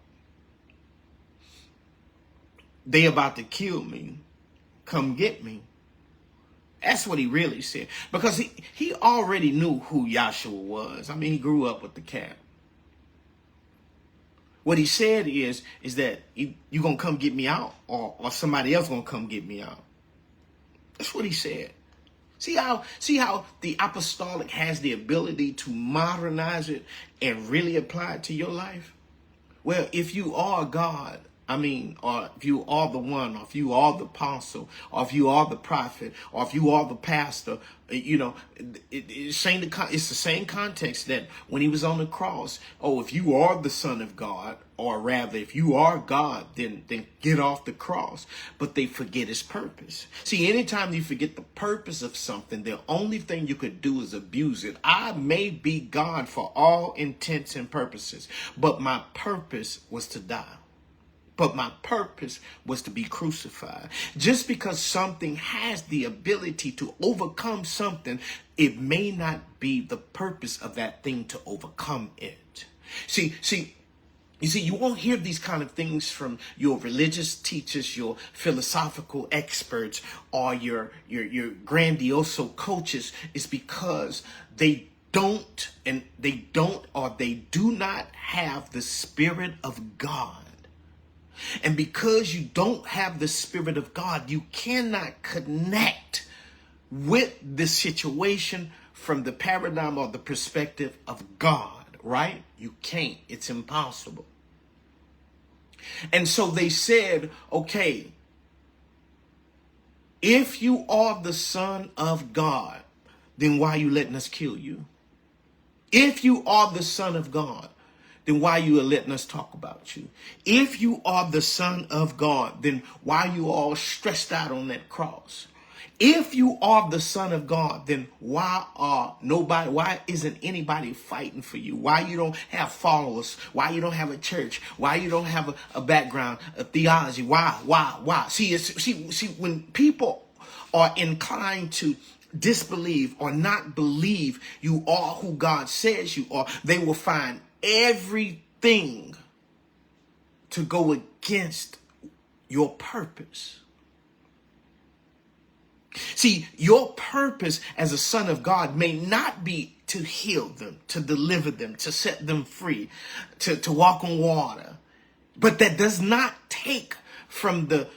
They about to kill me. Come get me. That's what he really said. Because he already knew who Yahshua was. I mean, he grew up with the cat. What he said is that you going to come get me out, or somebody else going to come get me out. That's what he said. See how the apostolic has the ability to modernize it and really apply it to your life? Well, if you are God, I mean, or if you are the one, or if you are the apostle, or if you are the prophet, or if you are the pastor, you know, it's the same context that when he was on the cross. Oh, if you are the Son of God, or rather, if you are God, then get off the cross. But they forget his purpose. See, anytime you forget the purpose of something, the only thing you could do is abuse it. I may be God for all intents and purposes, but my purpose was to die. But my purpose was to be crucified. Just because something has the ability to overcome something, it may not be the purpose of that thing to overcome it. You won't hear these kind of things from your religious teachers, your philosophical experts, or your grandioso coaches. It's because they do not have the Spirit of God. And because you don't have the Spirit of God, you cannot connect with the situation from the paradigm or the perspective of God, right? You can't. It's impossible. And so they said, okay, if you are the Son of God, then why are you letting us kill you? If you are the Son of God, then why you are letting us talk about you? If you are the Son of God, then why are you all stressed out on that cross? If you are the Son of God, then why isn't anybody fighting for you? Why you don't have followers? Why you don't have a church? Why you don't have a background, a theology? Why? See, when people are inclined to disbelieve or not believe you are who God says you are, they will find everything to go against your purpose. See, your purpose as a son of God may not be to heal them, to deliver them, to set them free, to walk on water. But that does not take from the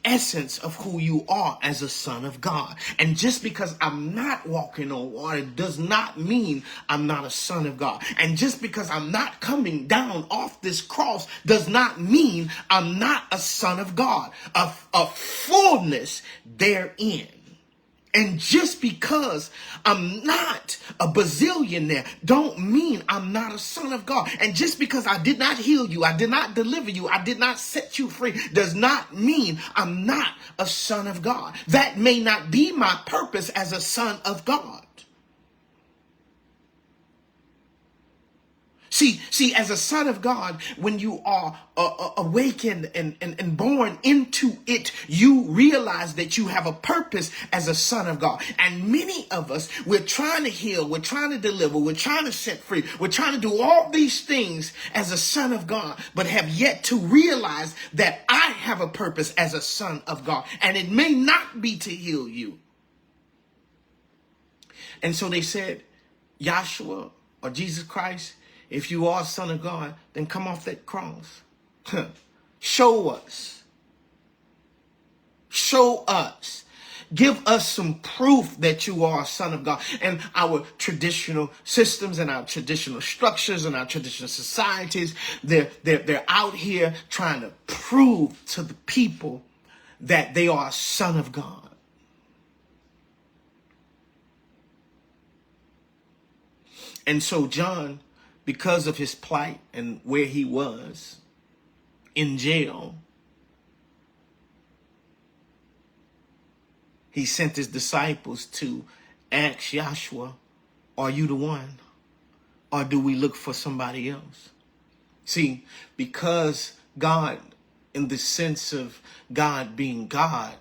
essence of who you are as a son of God. And just because I'm not walking on water does not mean I'm not a son of God. And just because I'm not coming down off this cross does not mean I'm not a son of God. A fullness therein. And just because I'm not a bazillionaire don't mean I'm not a son of God. And just because I did not heal you, I did not deliver you, I did not set you free, does not mean I'm not a son of God. That may not be my purpose as a son of God. See, as a son of God, when you are awakened and born into it, you realize that you have a purpose as a son of God. And many of us, we're trying to heal, we're trying to deliver, we're trying to set free, we're trying to do all these things as a son of God, but have yet to realize that I have a purpose as a son of God. And it may not be to heal you. And so they said, Yahshua or Jesus Christ, if you are a son of God, then come off that cross. Show us. Show us. Give us some proof that you are a son of God. And our traditional systems and our traditional structures and our traditional societies, they're out here trying to prove to the people that they are a son of God. And so John, because of his plight and where he was in jail, he sent his disciples to ask Yahshua, are you the one? Or do we look for somebody else? See, because God, in the sense of God being God,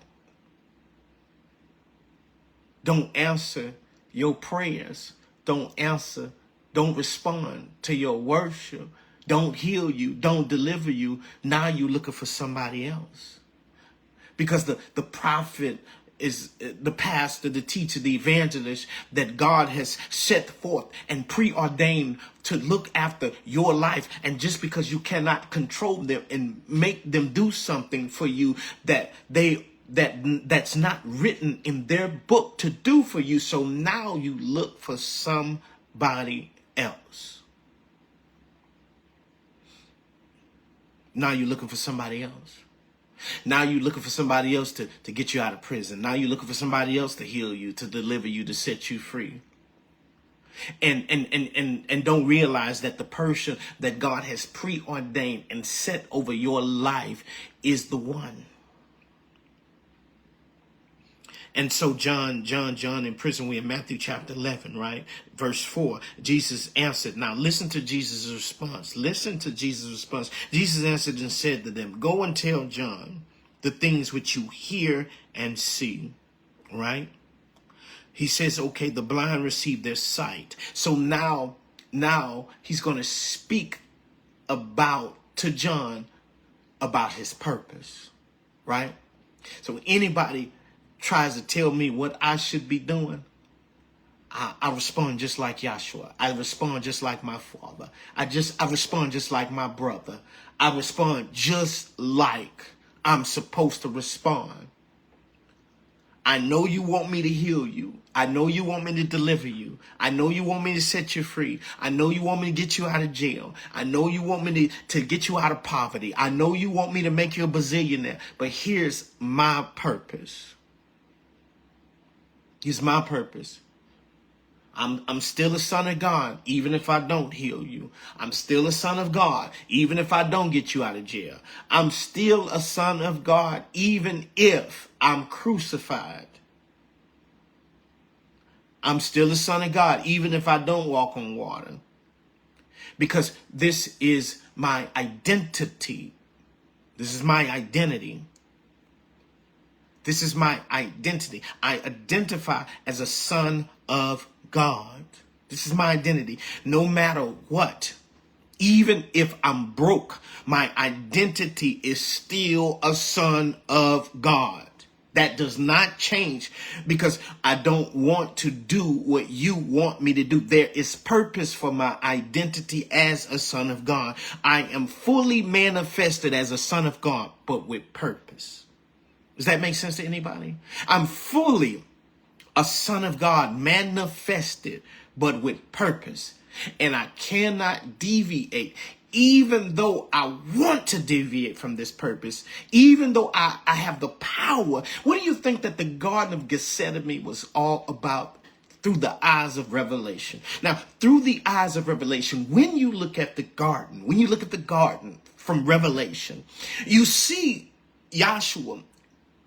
don't answer your prayers, don't respond to your worship, don't heal you, don't deliver you. Now you're looking for somebody else. Because the prophet is the pastor, the teacher, the evangelist that God has set forth and preordained to look after your life. And just because you cannot control them and make them do something for you that's not written in their book to do for you, so now you look for somebody else. Now you're looking for somebody else. Now you're looking for somebody else to get you out of prison. Now you're looking for somebody else to heal you, to deliver you, to set you free. And don't realize that the person that God has preordained and set over your life is the one. And so John in prison, we're in Matthew chapter 11, right? Verse 4, Jesus answered. Now listen to Jesus' response. Listen to Jesus' response. Jesus answered and said to them, go and tell John the things which you hear and see, right? He says, okay, the blind receive their sight. So now he's going to speak to John about his purpose, right? So anybody tries to tell me what I should be doing, I respond just like Yahshua. I respond just like my father. I respond just like my brother. I respond just like I'm supposed to respond. I know you want me to heal you. I know you want me to deliver you. I know you want me to set you free. I know you want me to get you out of jail. I know you want me to get you out of poverty. I know you want me to make you a bazillionaire. But here's my purpose. Here's my purpose. I'm still a son of God, even if I don't heal you. I'm still a son of God, even if I don't get you out of jail. I'm still a son of God, even if I'm crucified. I'm still a son of God, even if I don't walk on water. Because this is my identity. This is my identity. This is my identity. I identify as a son of God. This is my identity. No matter what, even if I'm broke, my identity is still a son of God. That does not change because I don't want to do what you want me to do. There is purpose for my identity as a son of God. I am fully manifested as a son of God, but with purpose. Does that make sense to anybody? I'm fully a son of God, manifested, but with purpose. And I cannot deviate. Even though I want to deviate from this purpose, even though I have the power. What do you think that the Garden of Gethsemane was all about through the eyes of revelation? Now, through the eyes of revelation, when you look at the garden, from Revelation, you see Yahshua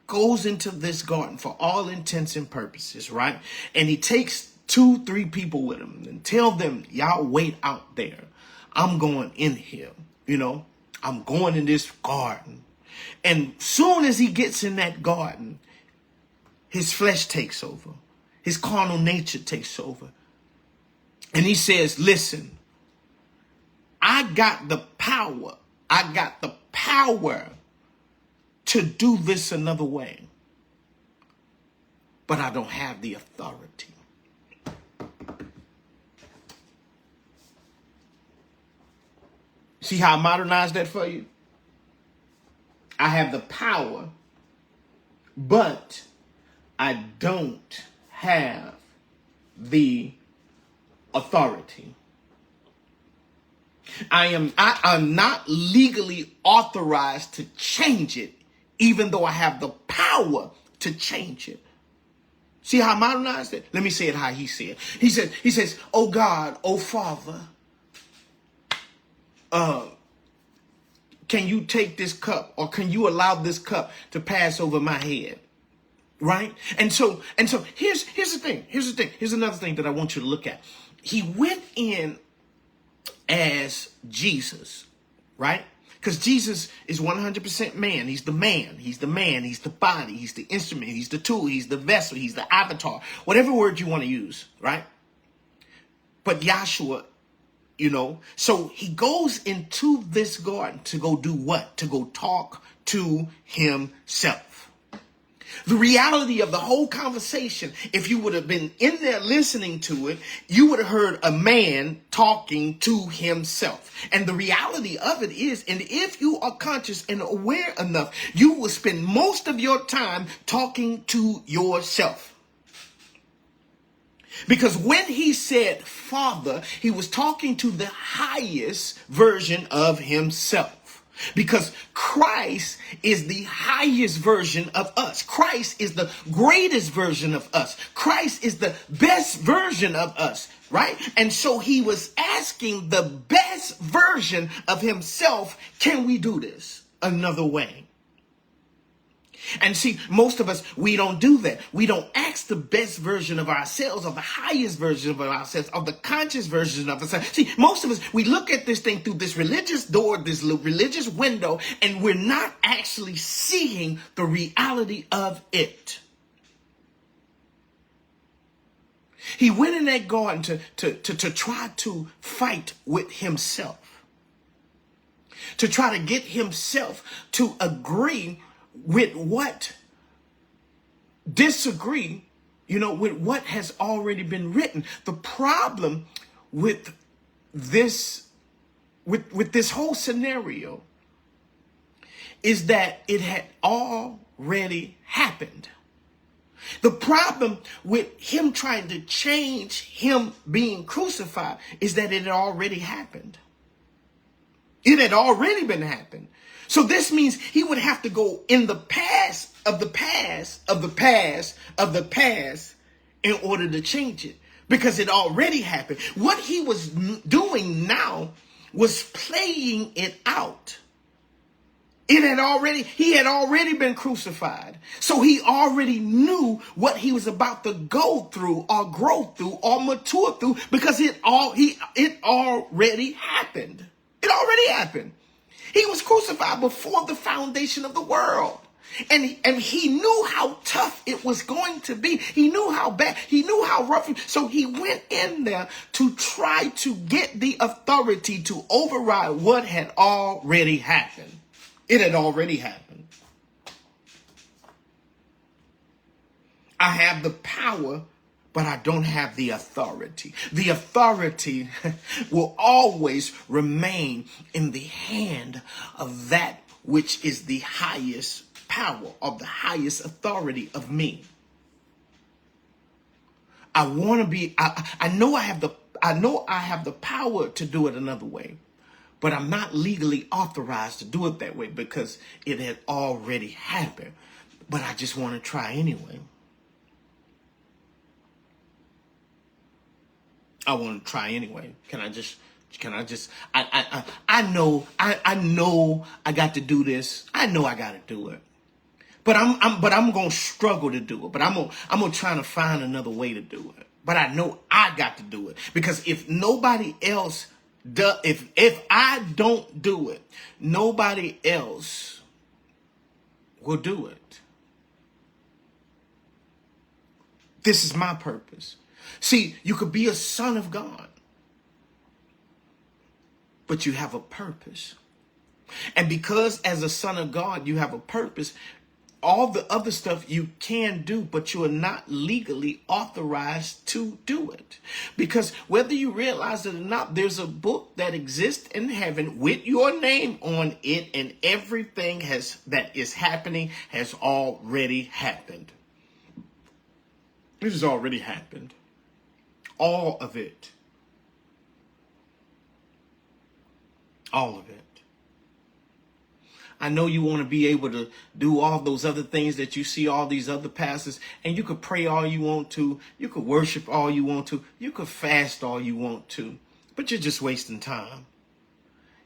goes into this garden for all intents and purposes, right? And he takes 2-3 people with him and tell them, y'all wait out there. I'm going in here, I'm going in this garden. And soon as he gets in that garden, his flesh takes over. His carnal nature takes over. And he says, listen, I got the power. I got the power to do this another way. But I don't have the authority. See how I modernized that for you? I have the power, but I don't have the authority. I'm not legally authorized to change it, even though I have the power to change it. See how I modernized it? Let me say it how he said. He says, oh God, oh Father, can you take this cup, or can you allow this cup to pass over my head? Right? And so here's the thing. Here's another thing that I want you to look at. He went in as Jesus, right? Because Jesus is 100% man. He's the man. He's the body. He's the instrument. He's the tool. He's the vessel. He's the avatar. Whatever word you want to use, right? But Yahshua, so he goes into this garden to go do what? To go talk to himself. The reality of the whole conversation, if you would have been in there listening to it, you would have heard a man talking to himself. And the reality of it is, and if you are conscious and aware enough, you will spend most of your time talking to yourself. Because when he said Father, he was talking to the highest version of himself. Because Christ is the highest version of us. Christ is the greatest version of us. Christ is the best version of us, right? And so he was asking the best version of himself, can we do this another way? And see, most of us, we don't do that. We don't ask the best version of ourselves, or the highest version of ourselves, or the conscious version of ourselves. See, most of us, we look at this thing through this religious door, this religious window, and we're not actually seeing the reality of it. He went in that garden to try to fight with himself, to try to get himself to agree with what disagree, with what has already been written. The problem with this, with this whole scenario is that it had already happened. The problem with him trying to change him being crucified is that it had already happened. It had already been happened. So this means he would have to go in the past of the past of the past of the past in order to change it, because it already happened. What he was doing now was playing it out. He had already been crucified. So he already knew what he was about to go through or grow through or mature through, because it already happened. It already happened. He was crucified before the foundation of the world. And he knew how tough it was going to be. He knew how bad. He knew how rough. So he went in there to try to get the authority to override what had already happened. It had already happened. I have the power, but I don't have the authority. The authority will always remain in the hand of that which is the highest power, of the highest authority of me. I want to be, I know I have the power to do it another way, but I'm not legally authorized to do it that way because it had already happened. But I just want to try anyway. I want to try anyway. I know I got to do this. I know I got to do it. But I'm going to struggle to do it. But I'm going to try to find another way to do it. But I know I got to do it, because if nobody else does, if I don't do it, nobody else will do it. This is my purpose. See, you could be a son of God, but you have a purpose. And because as a son of God, you have a purpose, all the other stuff you can do, but you are not legally authorized to do it. Because whether you realize it or not, there's a book that exists in heaven with your name on it, and everything that is happening has already happened. It has already happened. All of it. All of it. I know you want to be able to do all those other things that you see all these other pastors, and you could pray all you want to. You could worship all you want to. You could fast all you want to, but you're just wasting time.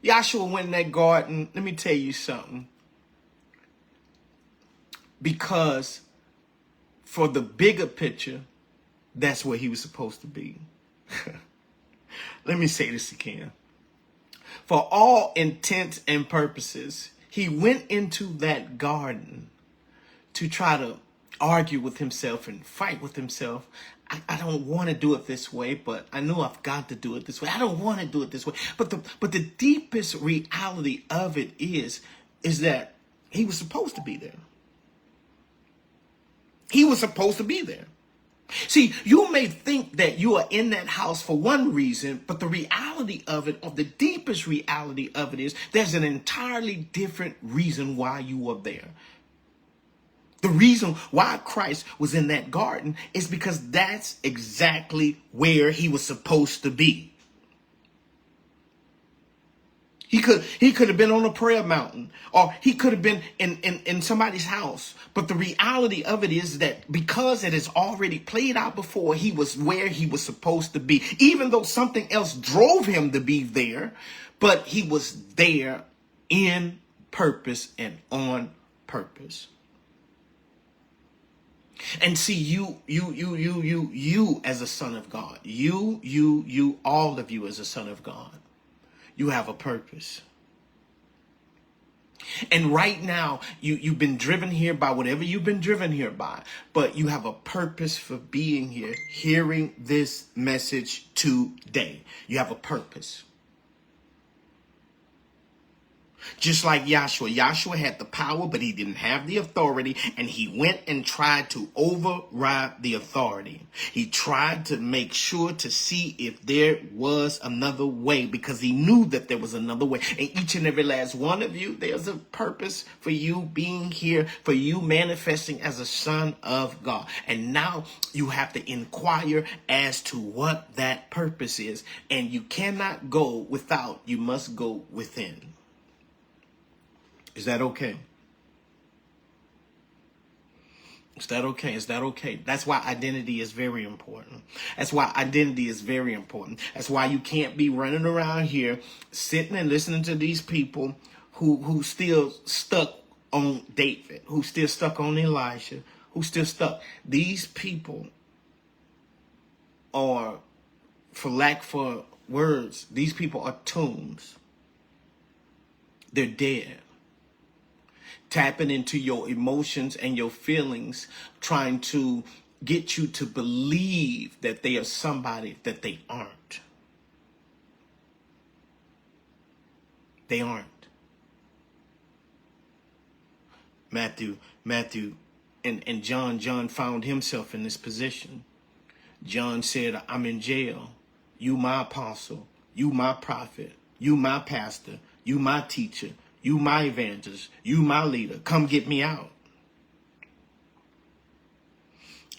Joshua went in that garden. Let me tell you something. Because for the bigger picture, that's where he was supposed to be. Let me say this again. For all intents and purposes, he went into that garden to try to argue with himself and fight with himself. I don't want to do it this way, but I know I've got to do it this way. I don't want to do it this way. But the deepest reality of it is that he was supposed to be there. He was supposed to be there. See, you may think that you are in that house for one reason, but the reality of it, or the deepest reality of it, is there's an entirely different reason why you are there. The reason why Christ was in that garden is because that's exactly where he was supposed to be. He could have been on a prayer mountain, or he could have been in somebody's house. But the reality of it is that because it has already played out before, he was where he was supposed to be. Even though something else drove him to be there, but he was there in purpose and on purpose. And see, you as a son of God, you, all of you as a son of God, you have a purpose. And right now, you've been driven here by whatever you've been driven here by, but you have a purpose for being here, hearing this message today. You have a purpose. Just like Joshua. Joshua had the power, but he didn't have the authority, and he went and tried to override the authority. He tried to make sure to see if there was another way, because he knew that there was another way. And each and every last one of you, there's a purpose for you being here, for you manifesting as a son of God. And now you have to inquire as to what that purpose is. And you cannot go without, you must go within. Is that okay? Is that okay? Is that okay? That's why identity is very important. That's why identity is very important. That's why you can't be running around here sitting and listening to these people who still stuck on David, who still stuck on Elijah, who still stuck. These people are, for lack for words, these people are tombs. They're dead. Tapping into your emotions and your feelings, trying to get you to believe that they are somebody that they aren't. They aren't. Matthew And John found himself in this position. John said, I'm in jail. You my apostle. You my prophet. You my pastor. You my teacher. You my evangelist. You my leader. Come get me out.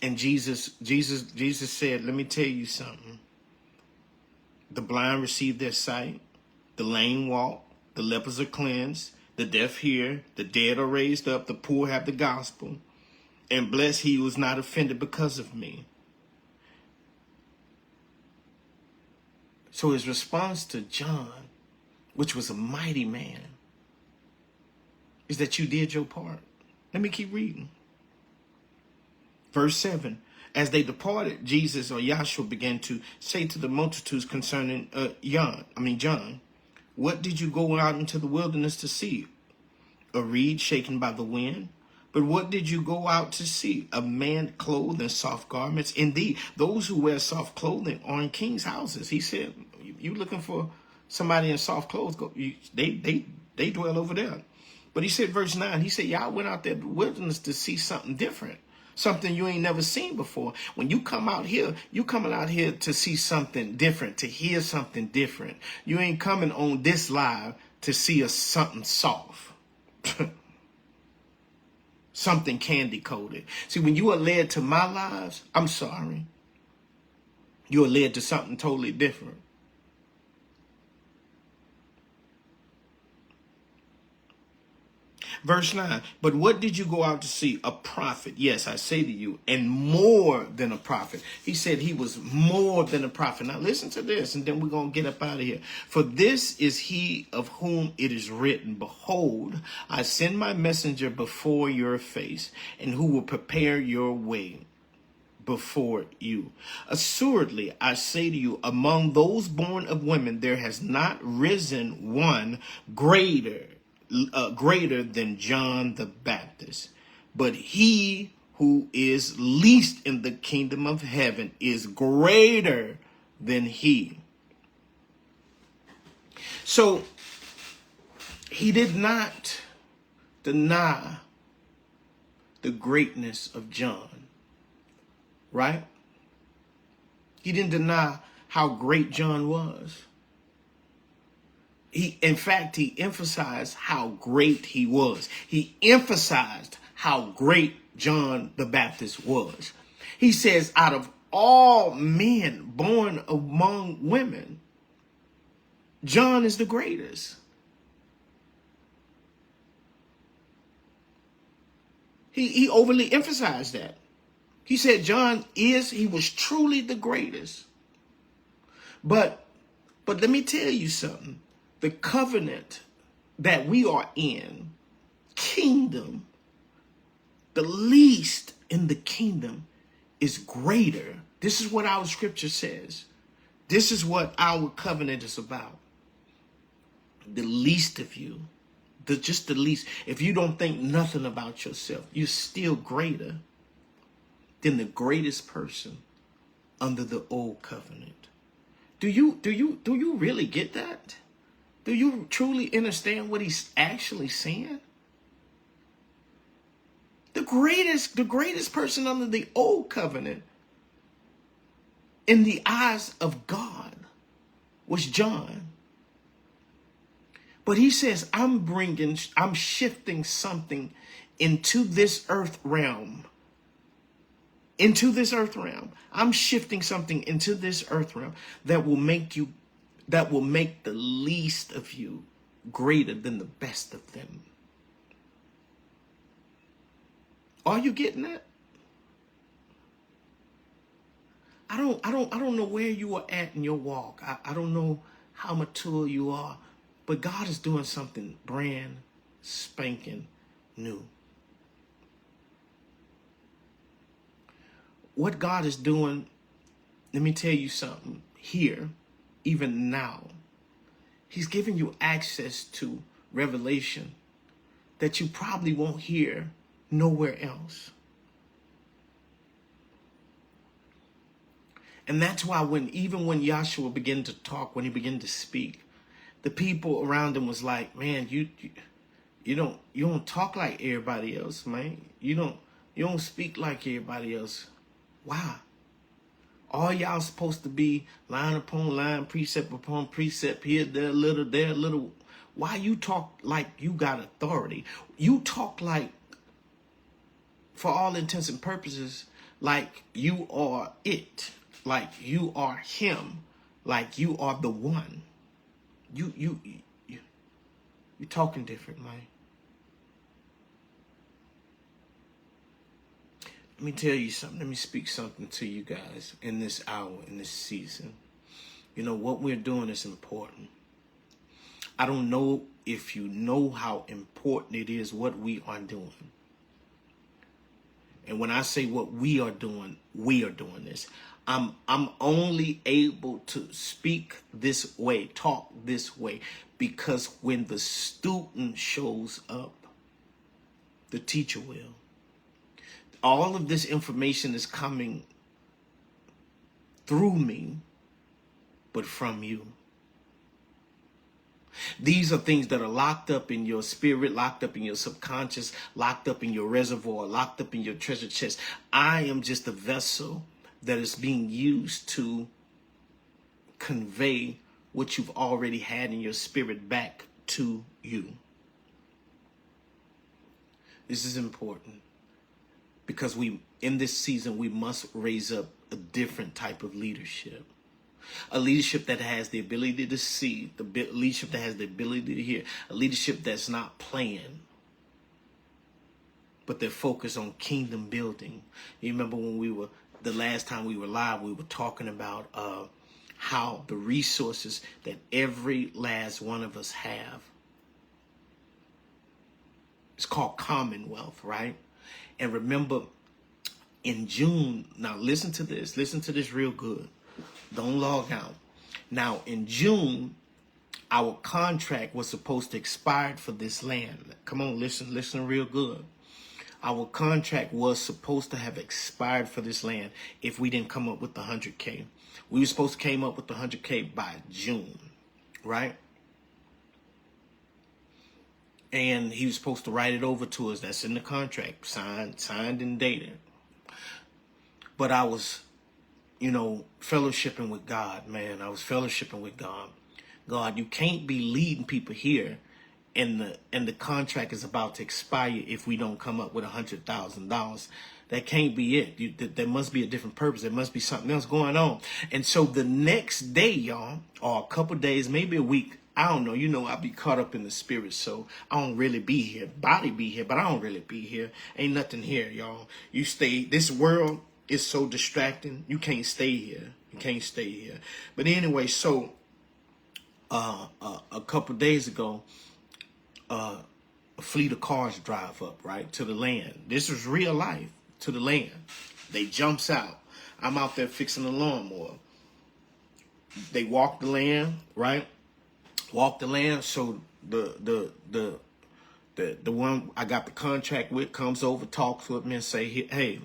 And Jesus said, let me tell you something. The blind receive their sight. The lame walk. The lepers are cleansed. The deaf hear. The dead are raised up. The poor have the gospel. And bless he who is not offended because of me. So his response to John, which was a mighty man, is that you did your part. Let me keep reading. Verse 7, as they departed, Jesus or Yahshua began to say to the multitudes concerning John, what did you go out into the wilderness to see? A reed shaken by the wind? But what did you go out to see? A man clothed in soft garments? Indeed, those who wear soft clothing are in king's houses. He said, you looking for somebody in soft clothes, they dwell over there. But he said, verse 9, he said, y'all went out there in the wilderness to see something different, something you ain't never seen before. When you come out here, you coming out here to see something different, to hear something different. You ain't coming on this live to see something soft. Something candy coated. See, when you are led to my lives, I'm sorry, you are led to something totally different. Verse 9, but what did you go out to see? A prophet. Yes, I say to you, and more than a prophet. He said he was more than a prophet. Now listen to this, and then we're going to get up out of here. For this is he of whom it is written, behold, I send my messenger before your face, and who will prepare your way before you. Assuredly, I say to you, among those born of women, there has not risen one greater than John the Baptist. But he who is least in the kingdom of heaven is greater than he. So he did not deny the greatness of John, right? He didn't deny how great John was. In fact, he emphasized how great he was. He emphasized how great John the Baptist was. He says, out of all men born among women, John is the greatest. He overly emphasized that. He said he was truly the greatest. But let me tell you something. The covenant that we are in, kingdom, the least in the kingdom is greater. This is what our scripture says. This is what our covenant is about. The least of you, just the least. If you don't think nothing about yourself, you're still greater than the greatest person under the old covenant. Do you really get that? Do you truly understand what he's actually saying? The greatest person under the old covenant in the eyes of God was John. But he says, I'm shifting something into this earth realm. I'm shifting something into this earth realm that will make the least of you greater than the best of them. Are you getting that? I don't know where you are at in your walk. I don't know how mature you are, but God is doing something brand spanking new. What God is doing, let me tell you something here. Even now, he's giving you access to revelation that you probably won't hear nowhere else. And that's why even when Yahshua began to talk, when he began to speak, the people around him was like, man, you don't talk like everybody else, man. You don't You don't speak like everybody else. Why? All y'all supposed to be line upon line, precept upon precept, here, there, little, there, little. Why you talk like you got authority? You talk like, for all intents and purposes, like you are it, like you are him, like you are the one. You talking different, man. Let me tell you something. Let me speak something to you guys in this hour, in this season. You know, what we're doing is important. I don't know if you know how important it is what we are doing. And when I say what we are doing this. I'm only able to speak this way, talk this way, because when the student shows up, the teacher will. All of this information is coming through me, but from you. These are things that are locked up in your spirit, locked up in your subconscious, locked up in your reservoir, locked up in your treasure chest. I am just a vessel that is being used to convey what you've already had in your spirit back to you. This is important because in this season, we must raise up a different type of leadership. A leadership that has the ability to see, the leadership that has the ability to hear, a leadership that's not playing, but they're focused on kingdom building. You remember when the last time we were live, we were talking about how the resources that every last one of us have, it's called commonwealth, right? And remember, in June, now listen to this real good. Don't log out. Now, in June, our contract was supposed to expire for this land. Come on, listen real good. Our contract was supposed to have expired for this land if we didn't come up with the 100K. We were supposed to came up with the 100K by June, right? And he was supposed to write it over to us. That's in the contract, signed and dated. But I was, fellowshipping with God, man. I was fellowshipping with God. God, you can't be leading people here and the contract is about to expire if we don't come up with $100,000. That can't be it. There must be a different purpose. There must be something else going on. And so the next day, y'all, or a couple days, maybe a week, I don't know. I be caught up in the spirit, so I don't really be here. Body be here, but I don't really be here. Ain't nothing here, y'all. You stay. This world is so distracting. You can't stay here. You can't stay here. But anyway, so a couple days ago, a fleet of cars drive up, right, to the land. This was real life, to the land. They jumps out. I'm out there fixing the lawnmower. They walk the land, right? Walk the land. So the one I got the contract with comes over, talks with me and say, hey,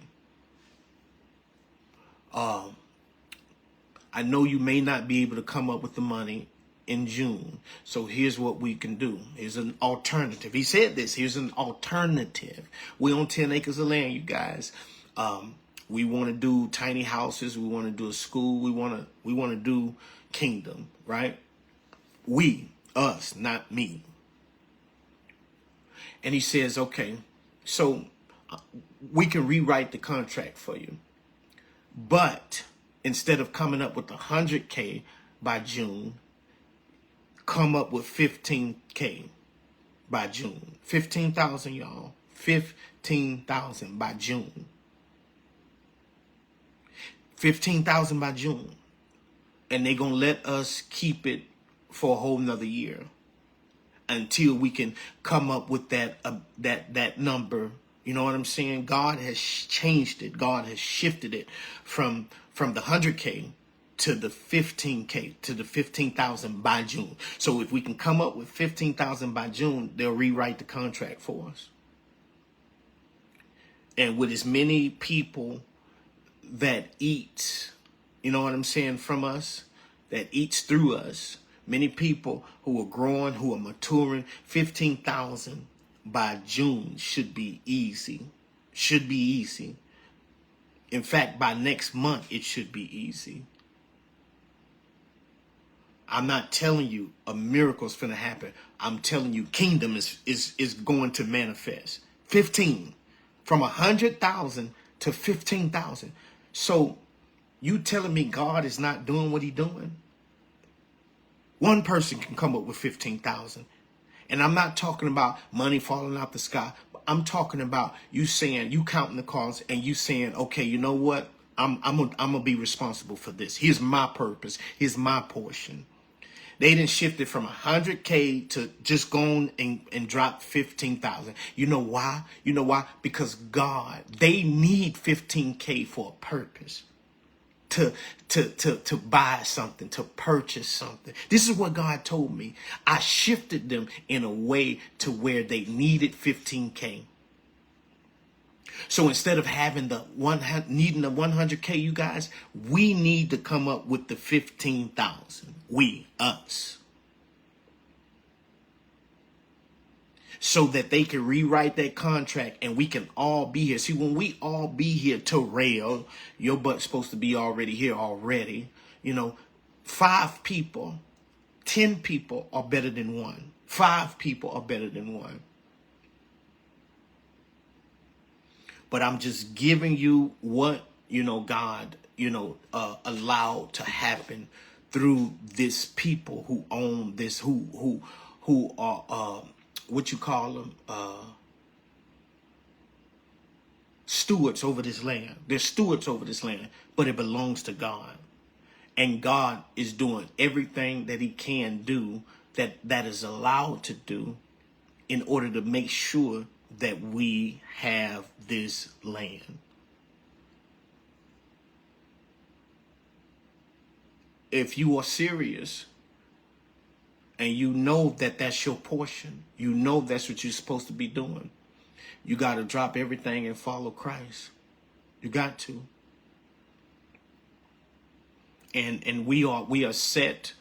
I know you may not be able to come up with the money in June. So here's what we can do. Here's an alternative. He said this. Here's an alternative. We own 10 acres of land, you guys. We want to do tiny houses. We want to do a school. We want to do kingdom, right? We, us, not me. And he says, okay, so we can rewrite the contract for you. But instead of coming up with 100K by June, come up with 15K by June. 15,000, y'all. 15,000 by June. 15,000 by June. And they're going to let us keep it for a whole nother year until we can come up with that number. You know what I'm saying? God has changed it. God has shifted it from the 100K to the 15K, to the 15,000 by June. So if we can come up with 15,000 by June, they'll rewrite the contract for us. And with as many people that eat, you know what I'm saying, from us, that eats through us, many people who are growing, who are maturing, 15,000 by June should be easy. Should be easy. In fact, by next month, it should be easy. I'm not telling you a miracle's finna happen. I'm telling you kingdom is going to manifest. 15. From 100,000 to 15,000. So you telling me God is not doing what He's doing? One person can come up with 15,000. And I'm not talking about money falling out the sky. I'm talking about you saying, you counting the cards and you saying, okay, you know what? I'm gonna be responsible for this. Here's my purpose. Here's my portion. They didn't shift it from 100K to just go on and drop 15,000. You know why? You know why? Because God, they need 15K for a purpose. To buy something, to purchase something. This is what God told me. I shifted them in a way to where they needed 15K. So instead of having needing the 100K, you guys, we need to come up with the 15,000. We, us. So that they can rewrite that contract and we can all be here. See, when we all be here, Terrell, your butt's supposed to be already here already. You know, 5 people, 10 people are better than one. 5 people are better than one. But I'm just giving you what, God, allowed to happen through this people who own this, who are, what you call them, stewards over this land. They're stewards over this land, but it belongs to God. And God is doing everything that He can do, that is allowed to do, in order to make sure that we have this land. If you are serious, and you know that that's your portion, you know that's what you're supposed to be doing, you got to drop everything and follow Christ. You got to. And we are set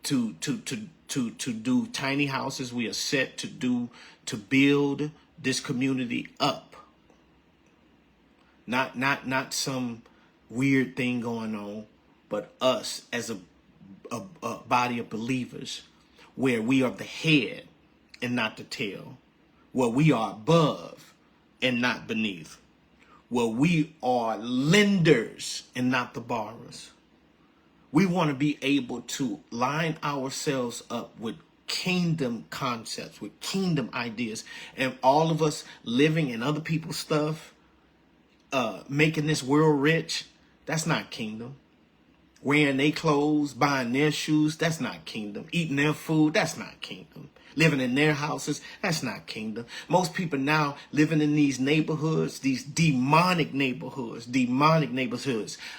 to do tiny houses. We are set to build this community up. Not some weird thing going on, but us as a body of believers, where we are the head and not the tail, where we are above and not beneath, where we are lenders and not the borrowers. We want to be able to line ourselves up with kingdom concepts, with kingdom ideas, and all of us living in other people's stuff, making this world rich. That's not kingdom. Wearing their clothes, buying their shoes, that's not kingdom. Eating their food, that's not kingdom. Living in their houses, that's not kingdom. Most people now living in these neighborhoods, these demonic neighborhoods,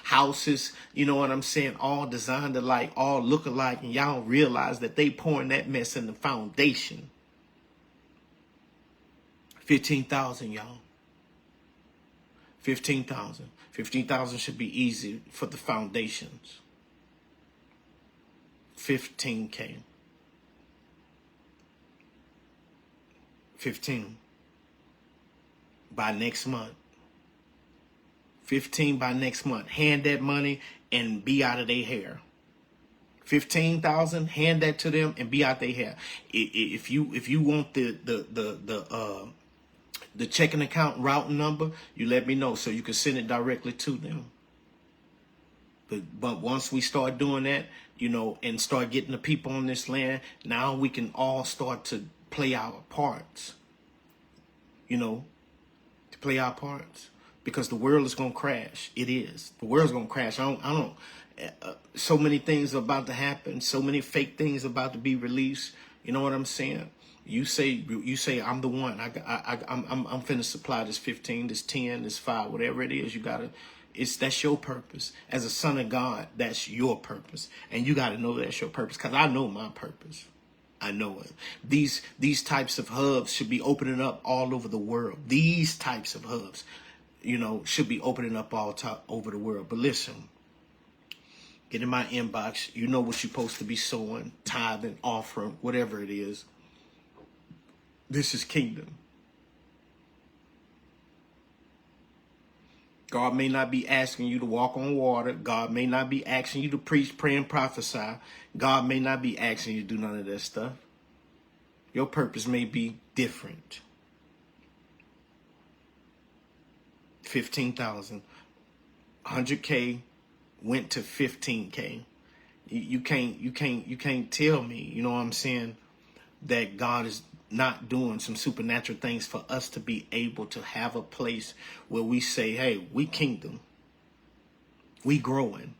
houses, you know what I'm saying, all designed alike, all look alike, and y'all don't realize that they pouring that mess in the foundation. 15,000, y'all. 15,000. 15,000 should be easy for the foundations. 15K. 15 by next month. 15 by next month. Hand that money and be out of their hair. 15,000, hand that to them and be out their hair. If you want the checking account routing number, you let me know so you can send it directly to them. But once we start doing that, and start getting the people on this land, now we can all start to play our parts. To play our parts, because the world is gonna crash. It is. The world's gonna crash. I don't. So many things are about to happen. So many fake things about to be released. You know what I'm saying? You say I'm the one. I'm finna supply this 15, this 10, this 5, whatever it is. You gotta. That's your purpose. As a son of God, that's your purpose, and you gotta know that's your purpose. Cause I know my purpose. I know it. These types of hubs should be opening up all over the world. These types of hubs, should be opening up all over the world. But listen, get in my inbox. You know what you're supposed to be sowing, tithing, offering, whatever it is. This is kingdom. God may not be asking you to walk on water. God may not be asking you to preach, pray, and prophesy. God may not be asking you to do none of that stuff. Your purpose may be different. 15,000, 100K went to 15K. You can't tell me, you know what I'm saying, that God is not doing some supernatural things for us to be able to have a place where we say, hey, we kingdom, we growing,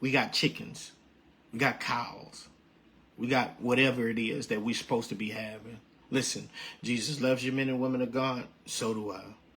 we got chickens, we got cows, we got whatever it is that we're supposed to be having. Listen, Jesus loves you, men and women of God. So do I.